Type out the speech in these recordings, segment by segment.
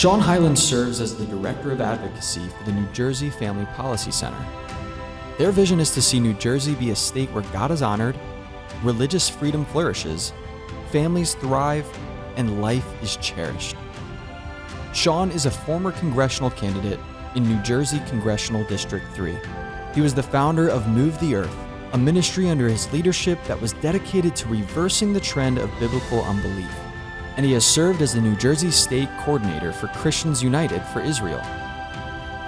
Shawn Hyland serves as the Director of Advocacy for the New Jersey Family Policy Center. Their vision is to see New Jersey be a state where God is honored, religious freedom flourishes, families thrive, and life is cherished. Shawn is a former congressional candidate in New Jersey Congressional District 3. He was the founder of Move the Earth, a ministry under his leadership that was dedicated to reversing the trend of biblical unbelief. And he has served as the New Jersey State Coordinator for Christians United for Israel.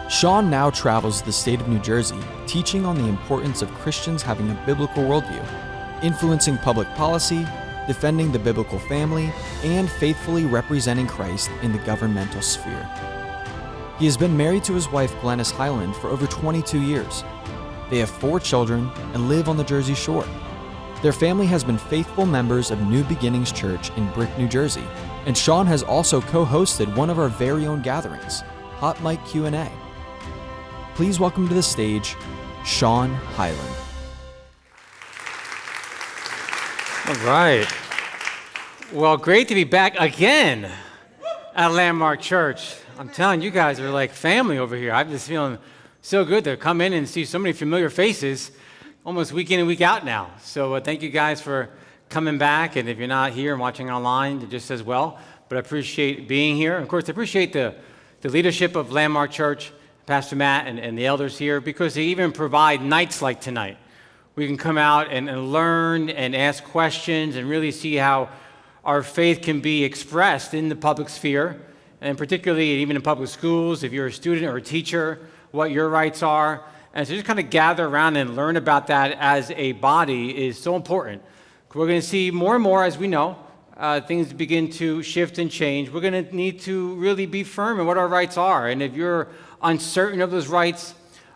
Shawn now travels the state of New Jersey, teaching on the importance of Christians having a biblical worldview, influencing public policy, defending the biblical family, and faithfully representing Christ in the governmental sphere. He has been married to his wife Glennis Hyland for over 22 years. They have 4 children and live on the Jersey Shore. Their family has been faithful members of New Beginnings Church in Brick, New Jersey, and Shawn has also co-hosted one of our very own gatherings, Hot Mic Q&A. Please welcome to the stage, Shawn Hyland. All right. Well, great to be back again at Landmark Church. I'm telling you guys are like family over here. I'm just feeling so good to come in and see so many familiar faces almost week in and week out now. So thank you guys for coming back. And if you're not here and watching online, just as well. But I appreciate being here. Of course, I appreciate the leadership of Landmark Church, Pastor Matt and the elders here, because they even provide nights like tonight. We can come out and learn and ask questions and really see how our faith can be expressed in the public sphere, and particularly even in public schools, if you're a student or a teacher, what your rights are. And so just kind of gather around and learn about that as a body is so important. We're going to see more and more, as we know, things begin to shift and change. We're going to need to really be firm in what our rights are. And if you're uncertain of those rights,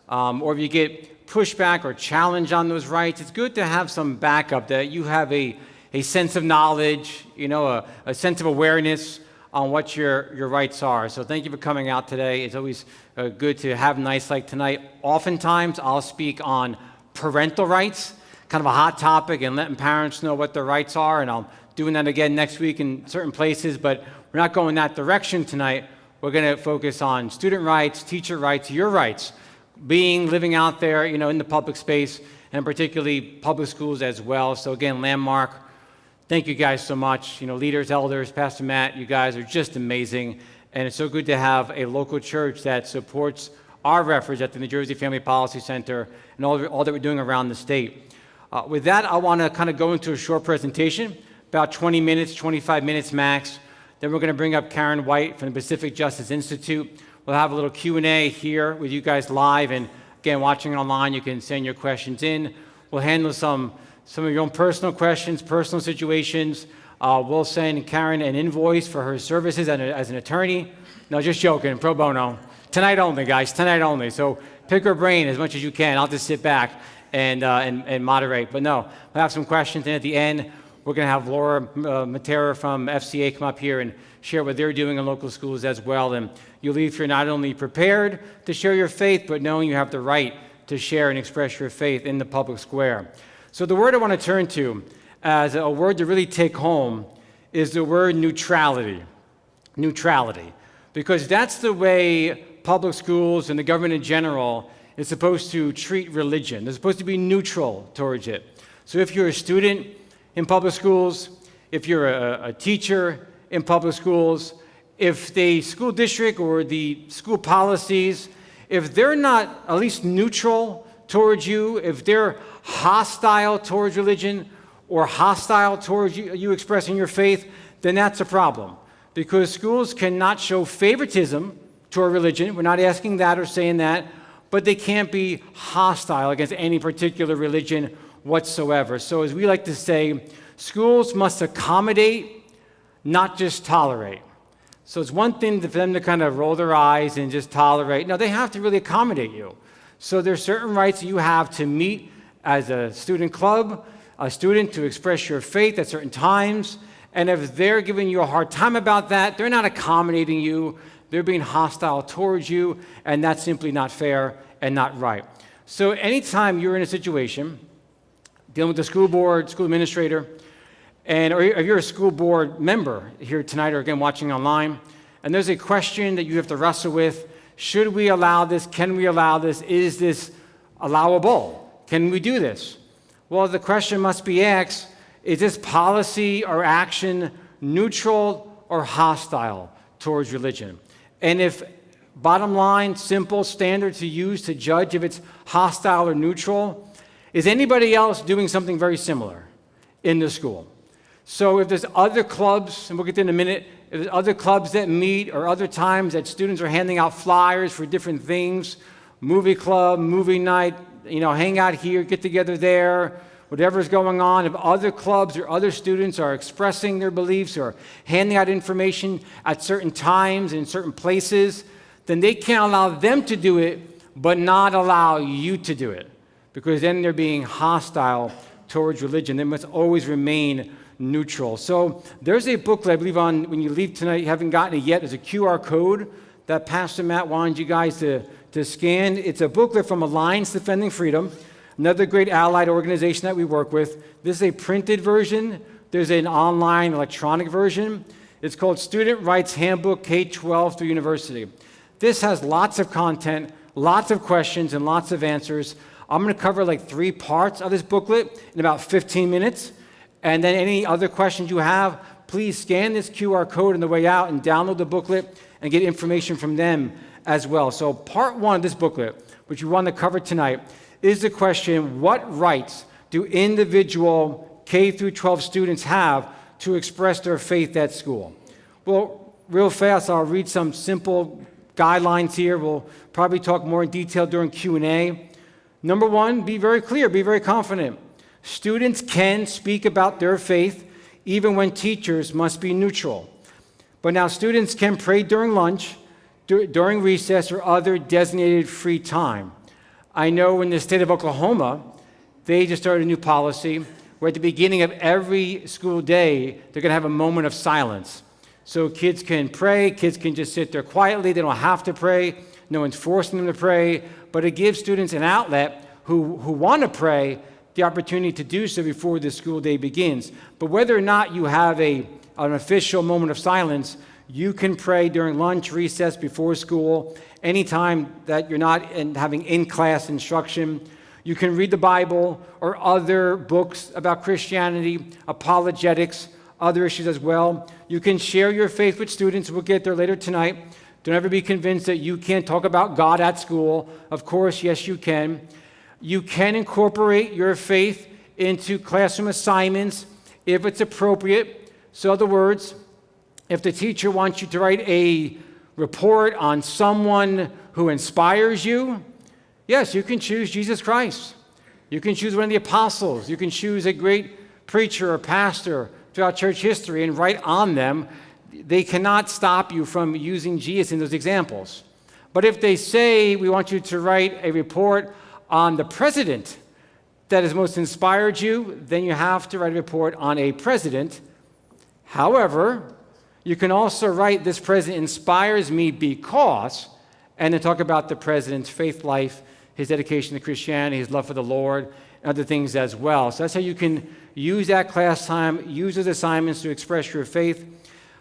or if you get pushback or challenge on those rights, it's good to have some backup, that you have a sense of knowledge, a sense of awareness on what your rights are. So thank you for coming out today. It's always good to have nights like tonight. Oftentimes, I'll speak on parental rights, kind of a hot topic, and letting parents know what their rights are, and I'm doing that again next week in certain places, but we're not going that direction tonight. We're going to focus on student rights, teacher rights, your rights, living out there, in the public space, and particularly public schools as well. So again, Landmark, thank you guys so much. Leaders, elders, Pastor Matt, you guys are just amazing. And it's so good to have a local church that supports our efforts at the New Jersey Family Policy Center and all that we're doing around the state. With that, I want to kind of go into a short presentation, about 20 minutes, 25 minutes max. Then we're going to bring up Karyn White from the Pacific Justice Institute. We'll have a little Q&A here with you guys live. And again, watching online, you can send your questions in. We'll handle some of your own personal questions, personal situations. We'll send Karyn an invoice for her services as an attorney. No, just joking, pro bono. Tonight only, guys, tonight only. So pick her brain as much as you can. I'll just sit back and moderate. But no, we'll have some questions. And at the end, we're going to have Matera from FCA come up here and share what they're doing in local schools as well. And you'll leave here not only prepared to share your faith, but knowing you have the right to share and express your faith in the public square. So the word I want to turn to as a word to really take home is the word neutrality. Neutrality. Because that's the way public schools and the government in general is supposed to treat religion. They're supposed to be neutral towards it. So if you're a student in public schools, if you're a teacher in public schools, if the school district or the school policies, if they're not at least neutral towards you, if they're hostile towards religion or hostile towards you expressing your faith, then that's a problem. Because schools cannot show favoritism toward religion. We're not asking that or saying that, but they can't be hostile against any particular religion whatsoever. So as we like to say, schools must accommodate, not just tolerate. So it's one thing for them to kind of roll their eyes and just tolerate. No, they have to really accommodate you. So there's certain rights you have to meet as a student club, a student to express your faith at certain times. And if they're giving you a hard time about that, they're not accommodating you, they're being hostile towards you, and that's simply not fair and not right. So anytime you're in a situation dealing with the school board, school administrator, or if you're a school board member here tonight or again watching online, and there's a question that you have to wrestle with. Should we allow this? Can we allow this? Is this allowable? Can we do this? Well, the question must be asked, is this policy or action neutral or hostile towards religion? And if, bottom line, simple standard to use to judge if it's hostile or neutral, is anybody else doing something very similar in the school? So if there's other clubs, and we'll get to in a minute, if there's other clubs that meet or other times that students are handing out flyers for different things, movie club, movie night, hang out here, get together there, whatever's going on, if other clubs or other students are expressing their beliefs or handing out information at certain times in certain places, then they can't allow them to do it, but not allow you to do it, because then they're being hostile towards religion. They must always remain neutral. So there's a booklet, I believe, on when you leave tonight, you haven't gotten it yet. There's a QR code that Pastor Matt wanted you guys to scan. It's a booklet from Alliance Defending Freedom, another great allied organization that we work with. This is a printed version. There's an online electronic version. It's called Student Rights Handbook K-12 through University. This has lots of content, lots of questions, and lots of answers. I'm going to cover like 3 parts of this booklet in about 15 minutes. And then any other questions you have, please scan this QR code on the way out and download the booklet and get information from them as well. So part 1 of this booklet, which we want to cover tonight, is the question, what rights do individual K through 12 students have to express their faith at school? Well, real fast, I'll read some simple guidelines here. We'll probably talk more in detail during Q&A. Number 1, be very clear, be very confident. Students can speak about their faith even when teachers must be neutral. But now students can pray during lunch, during recess, or other designated free time. I know in the state of Oklahoma, they just started a new policy where at the beginning of every school day, they're going to have a moment of silence. So kids can pray, kids can just sit there quietly, they don't have to pray, no one's forcing them to pray, but it gives students an outlet who want to pray the opportunity to do so before the school day begins. But whether or not you have an official moment of silence, you can pray during lunch, recess, before school, anytime that you're not having in-class instruction. You can read the Bible or other books about Christianity, apologetics, other issues as well. You can share your faith with students. We'll get there later tonight. Don't ever be convinced that you can't talk about God at school. Of course, yes, you can. You can incorporate your faith into classroom assignments if it's appropriate. So, in other words, if the teacher wants you to write a report on someone who inspires you, yes, you can choose Jesus Christ. You can choose one of the apostles. You can choose a great preacher or pastor throughout church history and write on them. They cannot stop you from using Jesus in those examples. But if they say, we want you to write a report on the president that has most inspired you, then you have to write a report on a president. However, you can also write, this president inspires me because, and then talk about the president's faith life, his dedication to Christianity, his love for the Lord, and other things as well. So that's how you can use that class time, use those assignments to express your faith.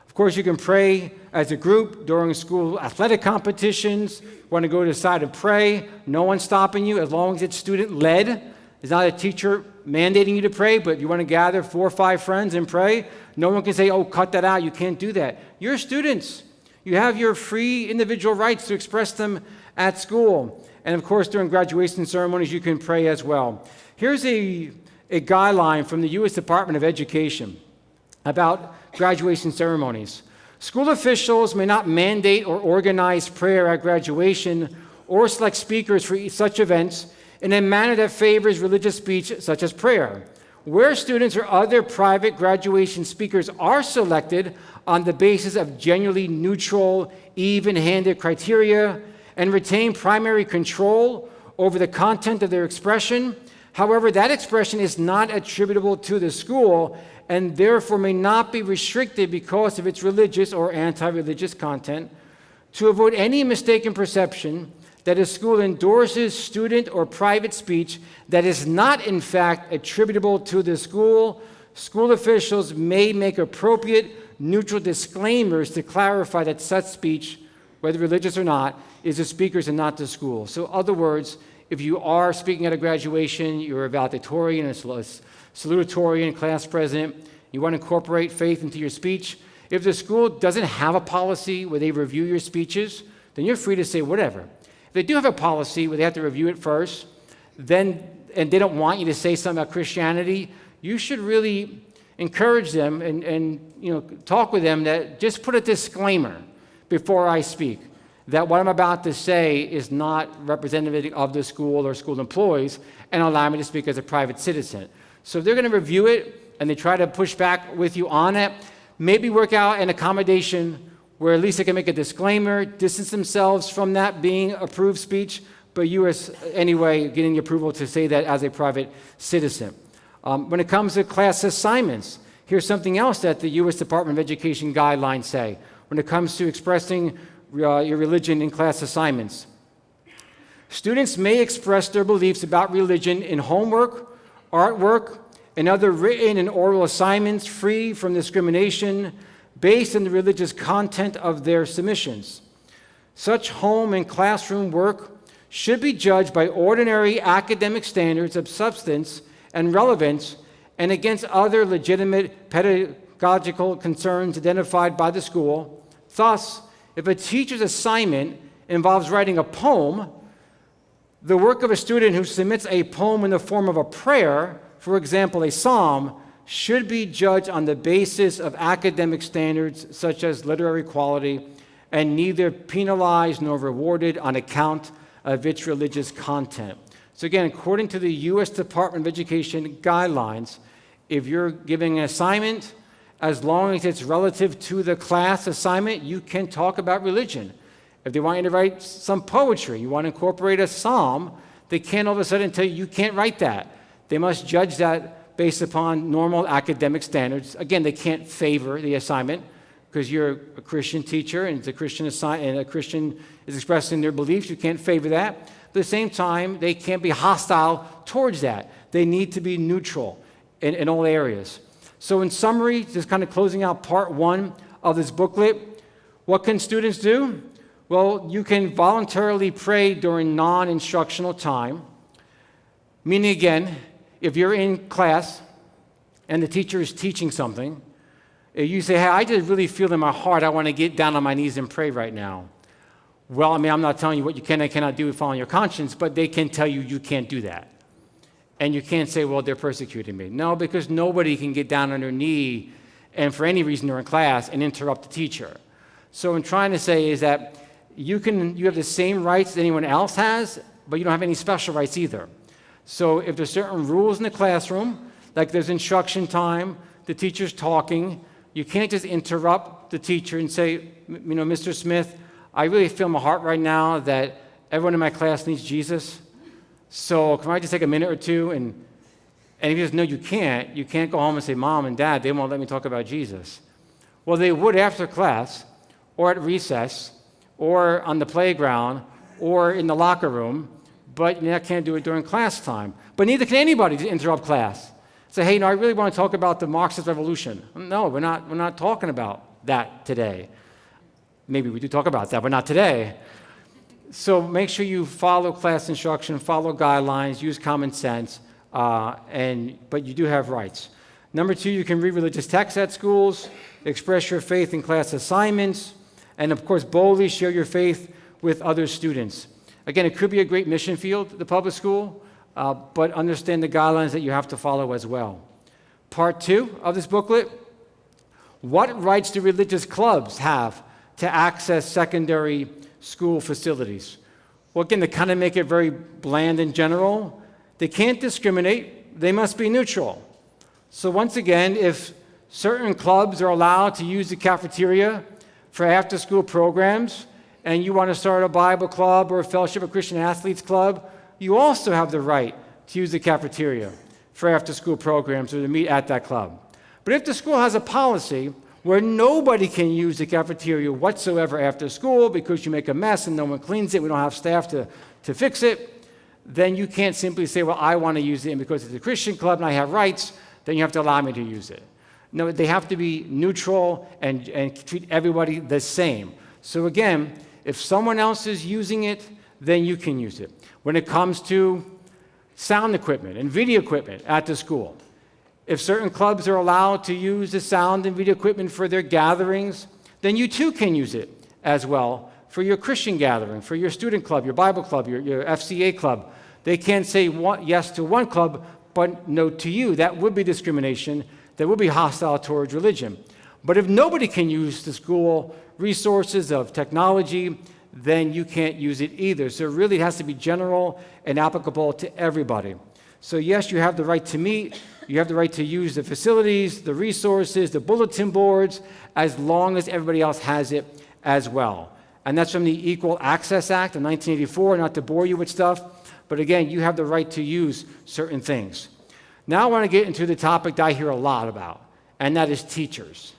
Of course, you can pray as a group during school athletic competitions. Want to go to the side and pray. No one's stopping you as long as it's student-led. It's not a teacher mandating you to pray, but you want to gather 4 or 5 friends and pray. No one can say, oh, cut that out. You can't do that. You're students. You have your free individual rights to express them at school. And of course, during graduation ceremonies, you can pray as well. Here's a guideline from the U.S. Department of Education about graduation ceremonies. School officials may not mandate or organize prayer at graduation or select speakers for such events in a manner that favors religious speech such as prayer. Where students or other private graduation speakers are selected on the basis of genuinely neutral, even-handed criteria and retain primary control over the content of their expression, however, that expression is not attributable to the school and therefore may not be restricted because of its religious or anti-religious content. To avoid any mistaken perception that a school endorses student or private speech that is not in fact attributable to the school, school officials may make appropriate neutral disclaimers to clarify that such speech, whether religious or not, is the speaker's and not the school. So in other words, if you are speaking at a graduation, you're a valedictorian, a salutatorian, class president, you want to incorporate faith into your speech, if the school doesn't have a policy where they review your speeches, then you're free to say whatever. If they do have a policy where they have to review it first, and they don't want you to say something about Christianity, you should really encourage them and talk with them that just put a disclaimer before I speak that what I'm about to say is not representative of the school or school employees, and allow me to speak as a private citizen. So if they're going to review it and they try to push back with you on it, maybe work out an accommodation where at least they can make a disclaimer, distance themselves from that being approved speech, but you are anyway getting the approval to say that as a private citizen. When it comes to class assignments, here's something else that the U.S. Department of Education guidelines say when it comes to expressing your religion in class assignments. Students may express their beliefs about religion in homework, artwork, and other written and oral assignments free from discrimination based on the religious content of their submissions. Such home and classroom work should be judged by ordinary academic standards of substance and relevance and against other legitimate pedagogical concerns identified by the school. Thus, if a teacher's assignment involves writing a poem, the work of a student who submits a poem in the form of a prayer, for example, a psalm, should be judged on the basis of academic standards such as literary quality and neither penalized nor rewarded on account of its religious content. So again, according to the U.S. Department of Education guidelines, if you're giving an assignment, as long as it's relative to the class assignment, you can talk about religion. If they want you to write some poetry, you want to incorporate a psalm, they can't all of a sudden tell you can't write that. They must judge that based upon normal academic standards. Again, they can't favor the assignment because you're a Christian teacher and it's a Christian and a Christian is expressing their beliefs. You can't favor that. At the same time, they can't be hostile towards that. They need to be neutral in all areas. So in summary, just kind of closing out part one of this booklet, what can students do? Well, you can voluntarily pray during non-instructional time, meaning again, if you're in class and the teacher is teaching something, you say, hey, I just really feel in my heart I want to get down on my knees and pray right now. Well, I mean, I'm not telling you what you can and cannot do following your conscience, but they can tell you you can't do that. And you can't say, well, they're persecuting me. No, because nobody can get down on their knee and for any reason they're in class and interrupt the teacher. So what I'm trying to say is that you have the same rights that anyone else has, but you don't have any special rights either. So if there's certain rules in the classroom, like there's instruction time, the teacher's talking, you can't just interrupt the teacher and say, Mr. Smith, I really feel in my heart right now that everyone in my class needs Jesus. So can I just take a minute or two? And if he says, no, you can't go home and say, Mom and Dad, they won't let me talk about Jesus. Well, they would after class, or at recess, or on the playground, or in the locker room, but you can't do it during class time. But neither can anybody to interrupt class. Say, hey, I really want to talk about the Marxist revolution. No, we're not talking about that today. Maybe we do talk about that, but not today. So make sure you follow class instruction, follow guidelines, use common sense, but you do have rights. Number two, you can read religious texts at schools, express your faith in class assignments, and of course, boldly share your faith with other students. Again, it could be a great mission field, the public school, but understand the guidelines that you have to follow as well. Part two of this booklet, what rights do religious clubs have to access secondary school facilities? Well, again, to kind of make it very bland and general, they can't discriminate, they must be neutral. So once again, if certain clubs are allowed to use the cafeteria for after-school programs, and you want to start a Bible club or a Fellowship of Christian Athletes club, you also have the right to use the cafeteria for after-school programs or to meet at that club. But if the school has a policy where nobody can use the cafeteria whatsoever after school because you make a mess and no one cleans it, we don't have staff to fix it, then you can't simply say, well, I want to use it, and because it's a Christian club and I have rights, then you have to allow me to use it. No, they have to be neutral and treat everybody the same. So again, if someone else is using it, then you can use it. When it comes to sound equipment and video equipment at the school, if certain clubs are allowed to use the sound and video equipment for their gatherings, then you too can use it as well for your Christian gathering, for your student club, your Bible club, your FCA club. They can't say yes to one club, but no to you. That would be discrimination. That would be hostile towards religion. But if nobody can use the school resources of technology, then you can't use it either. So it really has to be general and applicable to everybody. So yes, you have the right to meet. You have the right to use the facilities, the resources, the bulletin boards, as long as everybody else has it as well. And that's from the Equal Access Act of 1984, not to bore you with stuff. But again, you have the right to use certain things. Now I want to get into the topic that I hear a lot about, and that is teachers.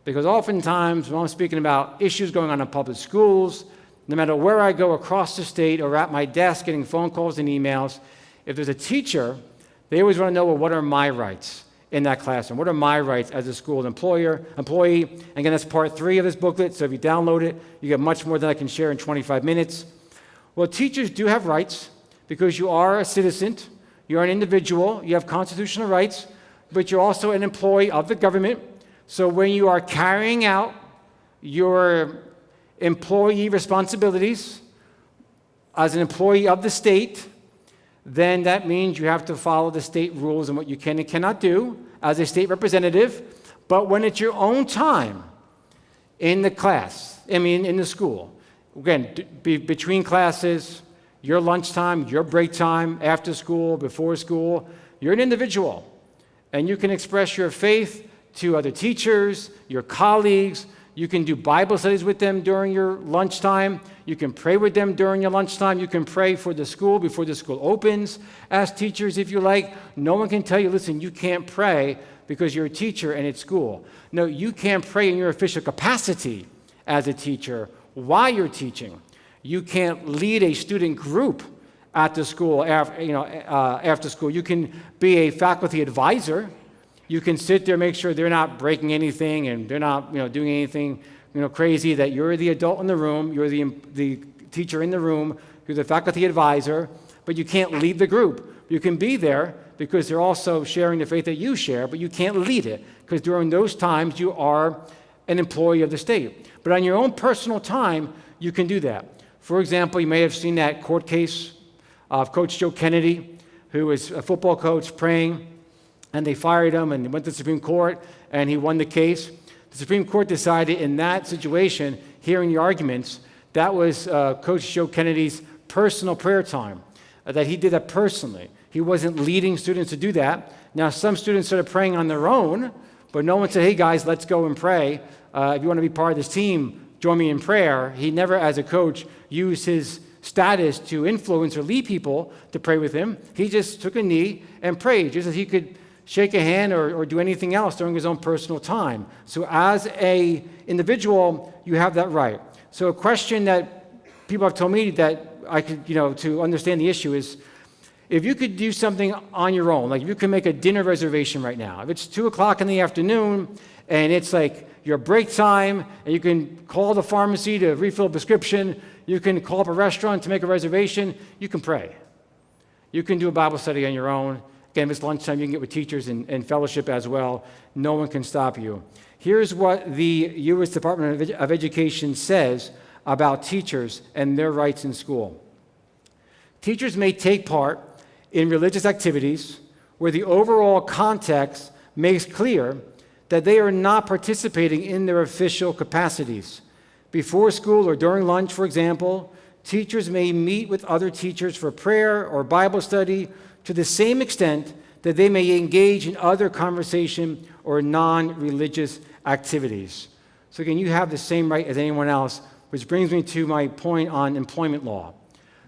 Because oftentimes when I'm speaking about issues going on in public schools, no matter where I go across the state or at my desk getting phone calls and emails, if there's a teacher, they always want to know, well, what are my rights in that classroom? What are my rights as a school employee? Again, that's part 3 of this booklet, so if you download it, you get much more than I can share in 25 minutes. Well, teachers do have rights because you are a citizen, you're an individual, you have constitutional rights, but you're also an employee of the government. So when you are carrying out your employee responsibilities as an employee of the state, then that means you have to follow the state rules and what you can and cannot do as a state representative. But when it's your own time in the class, in the school, again, between classes, your lunchtime, your break time, after school, before school, you're an individual. And you can express your faith to other teachers, your colleagues. You can do Bible studies with them during your lunchtime. You can pray with them during your lunchtime. You can pray for the school before the school opens as teachers if you like. No one can tell you, listen, you can't pray because you're a teacher and it's school. No, you can't pray in your official capacity as a teacher while you're teaching. You can't lead a student group at the school after school. You can be a faculty advisor. You can sit there, make sure they're not breaking anything and they're not doing anything crazy, that you're the adult in the room, you're the teacher in the room, you're the faculty advisor, but you can't lead the group. You can be there because they're also sharing the faith that you share, but you can't lead it because during those times you are an employee of the state. But on your own personal time, you can do that. For example, you may have seen that court case of Coach Joe Kennedy, who was a football coach praying, and they fired him and went to the Supreme Court, and he won the case. The Supreme Court decided in that situation, hearing the arguments, that was Coach Joe Kennedy's personal prayer time, that he did that personally. He wasn't leading students to do that. Now, some students started praying on their own, but no one said, hey, guys, let's go and pray. If you want to be part of this team, join me in prayer. He never, as a coach, used his status to influence or lead people to pray with him. He just took a knee and prayed, just as he could shake a hand or do anything else during his own personal time. So as a individual, you have that right. So a question that people have told me that I could, to understand the issue is, if you could do something on your own, like if you can make a dinner reservation right now, if it's 2 o'clock in the afternoon and it's like your break time and you can call the pharmacy to refill a prescription, you can call up a restaurant to make a reservation, you can pray. You can do a Bible study on your own. Again, if it's lunchtime, you can get with teachers and fellowship as well. No one can stop you. Here's what the U.S. Department of Education says about teachers and their rights in school. Teachers may take part in religious activities where the overall context makes clear that they are not participating in their official capacities. Before school or during lunch, for example, teachers may meet with other teachers for prayer or Bible study to the same extent that they may engage in other conversation or non-religious activities. So again, you have the same right as anyone else, which brings me to my point on employment law.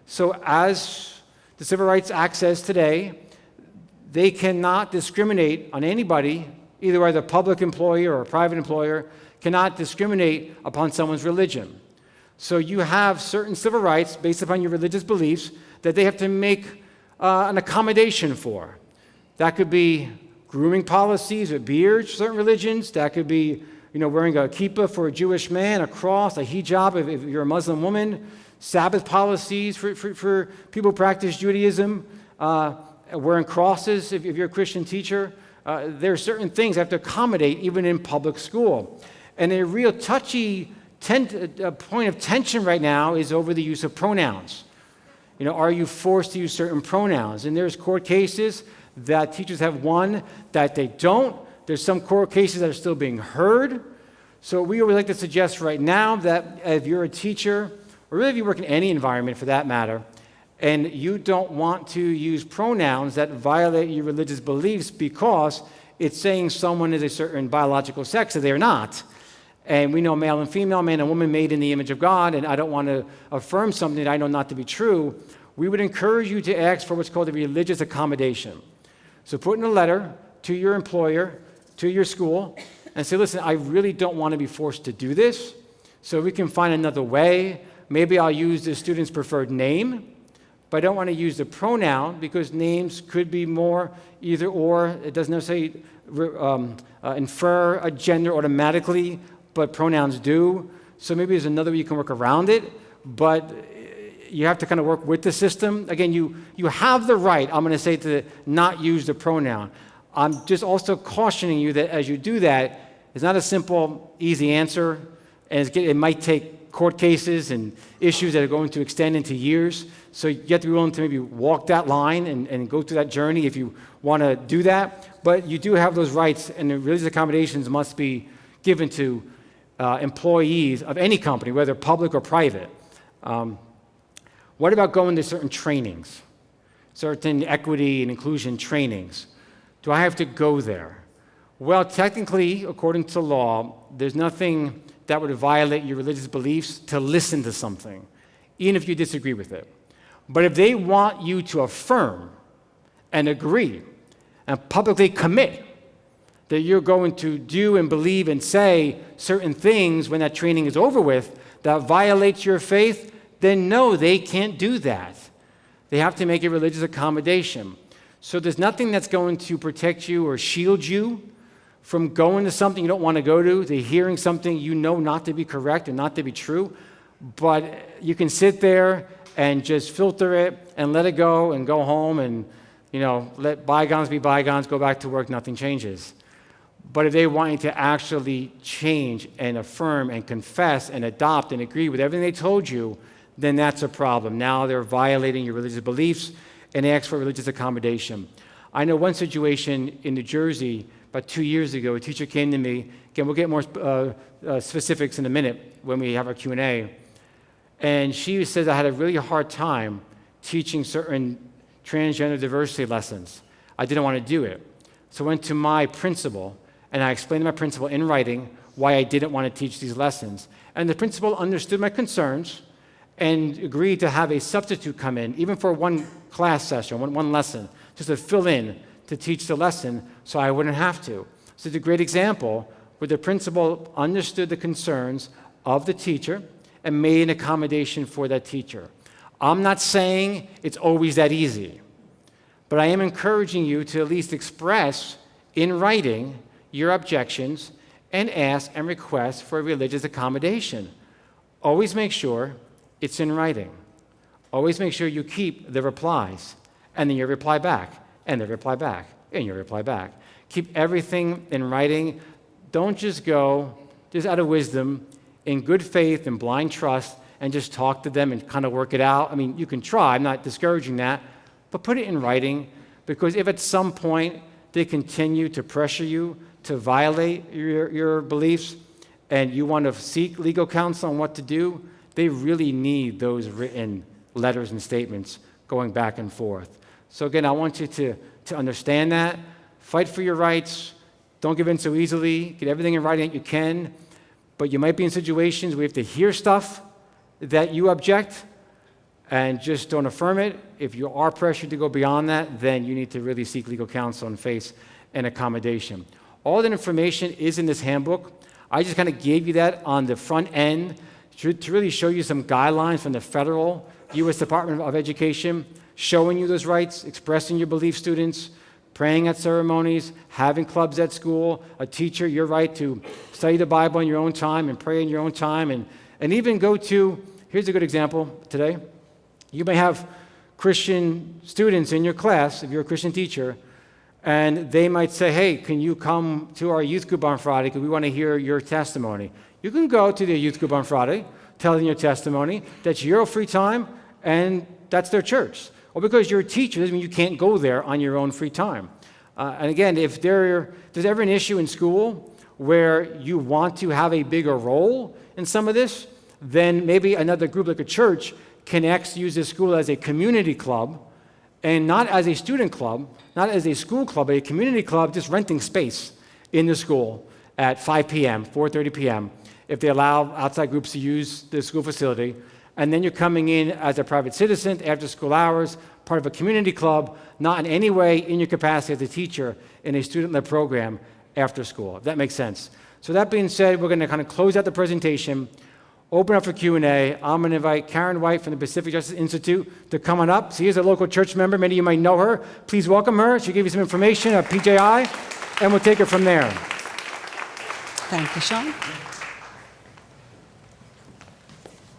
So as the Civil Rights Act says today, they cannot discriminate on anybody, either as a public employer or a private employer, cannot discriminate upon someone's religion. So you have certain civil rights based upon your religious beliefs that they have to make an accommodation for. That could be grooming policies with beards, certain religions. That could be, wearing a kippah for a Jewish man, a cross, a hijab if you're a Muslim woman, Sabbath policies for people who practice Judaism, wearing crosses if you're a Christian teacher. There are certain things that have to accommodate even in public school. And a real touchy point of tension right now is over the use of pronouns. Are you forced to use certain pronouns? And there's court cases that teachers have won that they don't. There's some court cases that are still being heard. So we would like to suggest right now that if you're a teacher, or really if you work in any environment for that matter, and you don't want to use pronouns that violate your religious beliefs because it's saying someone is a certain biological sex that they're not. And we know male and female, man and woman made in the image of God, and I don't want to affirm something that I know not to be true. We would encourage you to ask for what's called a religious accommodation. So put in a letter to your employer, to your school, and say, listen, I really don't want to be forced to do this, so we can find another way. Maybe I'll use the student's preferred name, but I don't want to use the pronoun because names could be more either or. It doesn't necessarily infer a gender automatically, but pronouns do. So maybe there's another way you can work around it, but you have to kind of work with the system. Again, you have the right, I'm going to say, to not use the pronoun. I'm just also cautioning you that as you do that, it's not a simple, easy answer, and it might take court cases and issues that are going to extend into years. So you have to be willing to maybe walk that line and go through that journey if you want to do that. But you do have those rights, and the religious accommodations must be given to employees of any company, whether public or private. What about going to certain trainings, certain equity and inclusion trainings? Do I have to go there? Well, technically, according to law, there's nothing that would violate your religious beliefs to listen to something, even if you disagree with it. But if they want you to affirm and agree and publicly commit that you're going to do and believe and say certain things when that training is over with that violates your faith, then no, they can't do that. They have to make a religious accommodation. So there's nothing that's going to protect you or shield you from going to something you don't want to go to hearing something you know not to be correct and not to be true. But you can sit there and just filter it and let it go and go home and, let bygones be bygones, go back to work, nothing changes. But if they want you to actually change and affirm and confess and adopt and agree with everything they told you, then that's a problem. Now they're violating your religious beliefs and ask for religious accommodation. I know one situation in New Jersey about 2 years ago. A teacher came to me. Again, we'll get more specifics in a minute when we have our Q&A. And she says, I had a really hard time teaching certain transgender diversity lessons. I didn't want to do it. So I went to my principal, and I explained to my principal in writing why I didn't want to teach these lessons. And the principal understood my concerns and agreed to have a substitute come in, even for one class session, one lesson, just to fill in to teach the lesson so I wouldn't have to. So it's a great example where the principal understood the concerns of the teacher and made an accommodation for that teacher. I'm not saying it's always that easy, but I am encouraging you to at least express in writing your objections and ask and request for a religious accommodation. Always make sure it's in writing. Always make sure you keep the replies, and then your reply back, and the reply back, and your reply back. Keep everything in writing. Don't just go, just out of wisdom, in good faith and blind trust, and just talk to them and kind of work it out. I mean, you can try, I'm not discouraging that, but put it in writing, because if at some point they continue to pressure you to violate your beliefs and you want to seek legal counsel on what to do, they really need those written letters and statements going back and forth. So again, I want you to understand that. Fight for your rights. Don't give in so easily. Get everything in writing that you can. But you might be in situations where you have to hear stuff that you object and just don't affirm it. If you are pressured to go beyond that, then you need to really seek legal counsel and face an accommodation. All that information is in this handbook. I just kind of gave you that on the front end to really show you some guidelines from the federal U.S. Department of Education, showing you those rights, expressing your belief, students. praying at ceremonies, having clubs at school, a teacher, your right to study the Bible in your own time and pray in your own time, and even go to, here's a good example today. You may have Christian students in your class, if you're a Christian teacher, and they might say, hey, can you come to our youth group on Friday because we want to hear your testimony. You can go to the youth group on Friday, tell them your testimony, that's your free time, and that's their church. Or because you're a teacher doesn't mean you can't go there on your own free time. And again, if there's ever an issue in school where you want to have a bigger role in some of this, then maybe another group like a church can use this school as a community club, and not as a student club, not as a school club, but a community club just renting space in the school at 5 p.m., 4:30 p.m., if they allow outside groups to use the school facility. And then you're coming in as a private citizen after school hours, part of a community club, not in any way in your capacity as a teacher in a student-led program after school, if that makes sense. So that being said, we're going to kind of close out the presentation, open up for Q&A. I'm going to invite Karyn White from the Pacific Justice Institute to come on up. She is a local church member. Many of you might know her. Please welcome her. She'll give you some information about PJI, and we'll take it from there. Thank you, Shawn.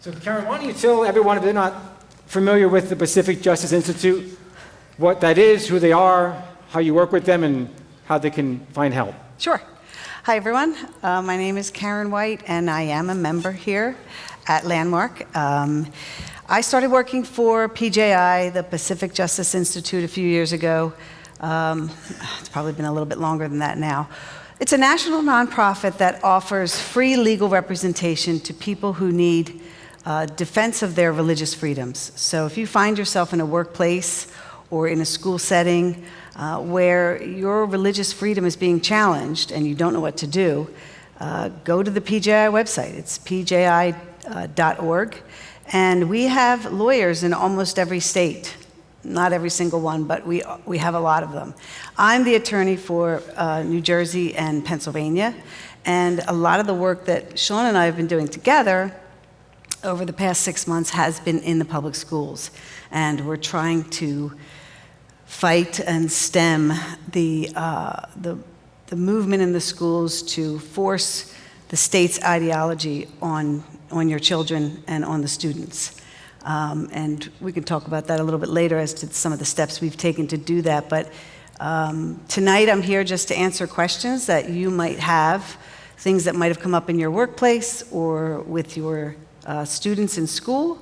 So Karyn, why don't you tell everyone, if they're not familiar with the Pacific Justice Institute, what that is, who they are, how you work with them, and how they can find help. Sure. Hi, everyone. My name is Karyn White, and I am a member here at Landmark. I started working for PJI, the Pacific Justice Institute, a few years ago. It's probably been a little bit longer than that now. It's a national nonprofit that offers free legal representation to people who need defense of their religious freedoms. So if you find yourself in a workplace or in a school setting where your religious freedom is being challenged and you don't know what to do, go to the PJI website. It's pji.org. And we have lawyers in almost every state. Not every single one, but we have a lot of them. I'm the attorney for New Jersey and Pennsylvania, and a lot of the work that Shawn and I have been doing together over the past 6 months has been in the public schools, and we're trying to fight and stem the movement in the schools to force the state's ideology on your children and on the students. And we can talk about that a little bit later as to some of the steps we've taken to do that. But tonight I'm here just to answer questions that you might have, things that might have come up in your workplace or with your students in school.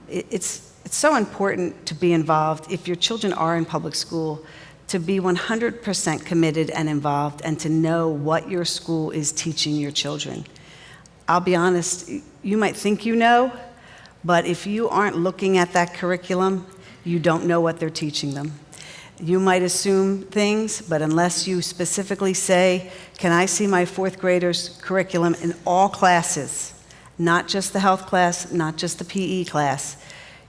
It's so important to be involved if your children are in public school, to be 100% committed and involved and to know what your school is teaching your children. I'll be honest, you might think you know, but if you aren't looking at that curriculum, you don't know what they're teaching them. You might assume things, but unless you specifically say, can I see my fourth graders' curriculum in all classes, not just the health class, not just the PE class,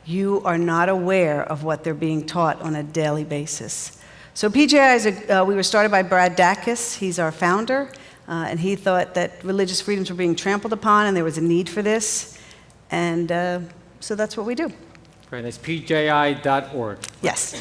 you are not aware of what they're being taught on a daily basis. So PJI we were started by Brad Dacus. He's our founder, and he thought that religious freedoms were being trampled upon and there was a need for this. And so that's what we do. Great, that's pji.org. Yes.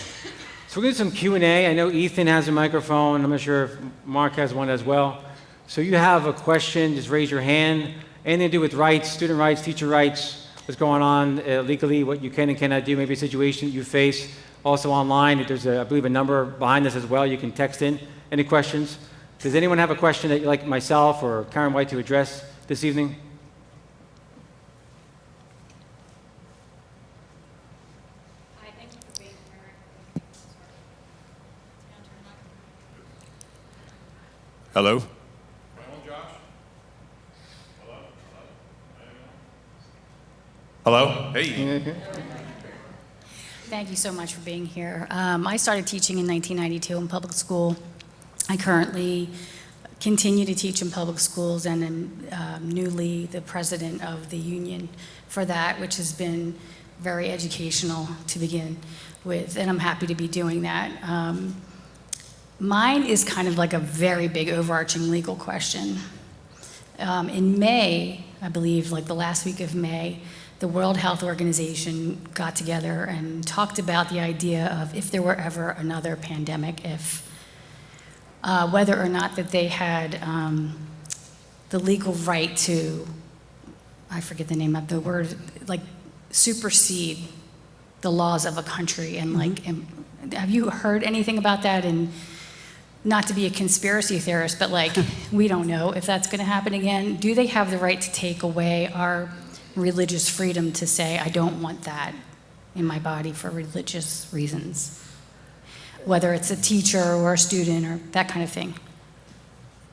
So we're going to do some Q&A. I know Ethan has a microphone. I'm not sure if Mark has one as well. So you have a question, just raise your hand. Anything to do with rights, student rights, teacher rights, what's going on legally, what you can and cannot do, maybe a situation that you face. Also online, there's, I believe, a number behind this as well. You can text in any questions. Does anyone have a question that you'd like myself or Karyn White to address this evening? Hello? Hello? Hey. Thank you so much for being here. I started teaching in 1992 in public school. I currently continue to teach in public schools and am newly the president of the union for that, which has been very educational to begin with, and I'm happy to be doing that. Mine is kind of like a very big overarching legal question. In May, I believe, like the last week of May, the World Health Organization got together and talked about the idea of if there were ever another pandemic, if whether or not that they had the legal right to, I forget the name of the word, like supersede the laws of a country. And like, have you heard anything about that? And not to be a conspiracy theorist, but like, we don't know if that's going to happen again. Do they have the right to take away our religious freedom to say, I don't want that in my body for religious reasons? Whether it's a teacher or a student or that kind of thing.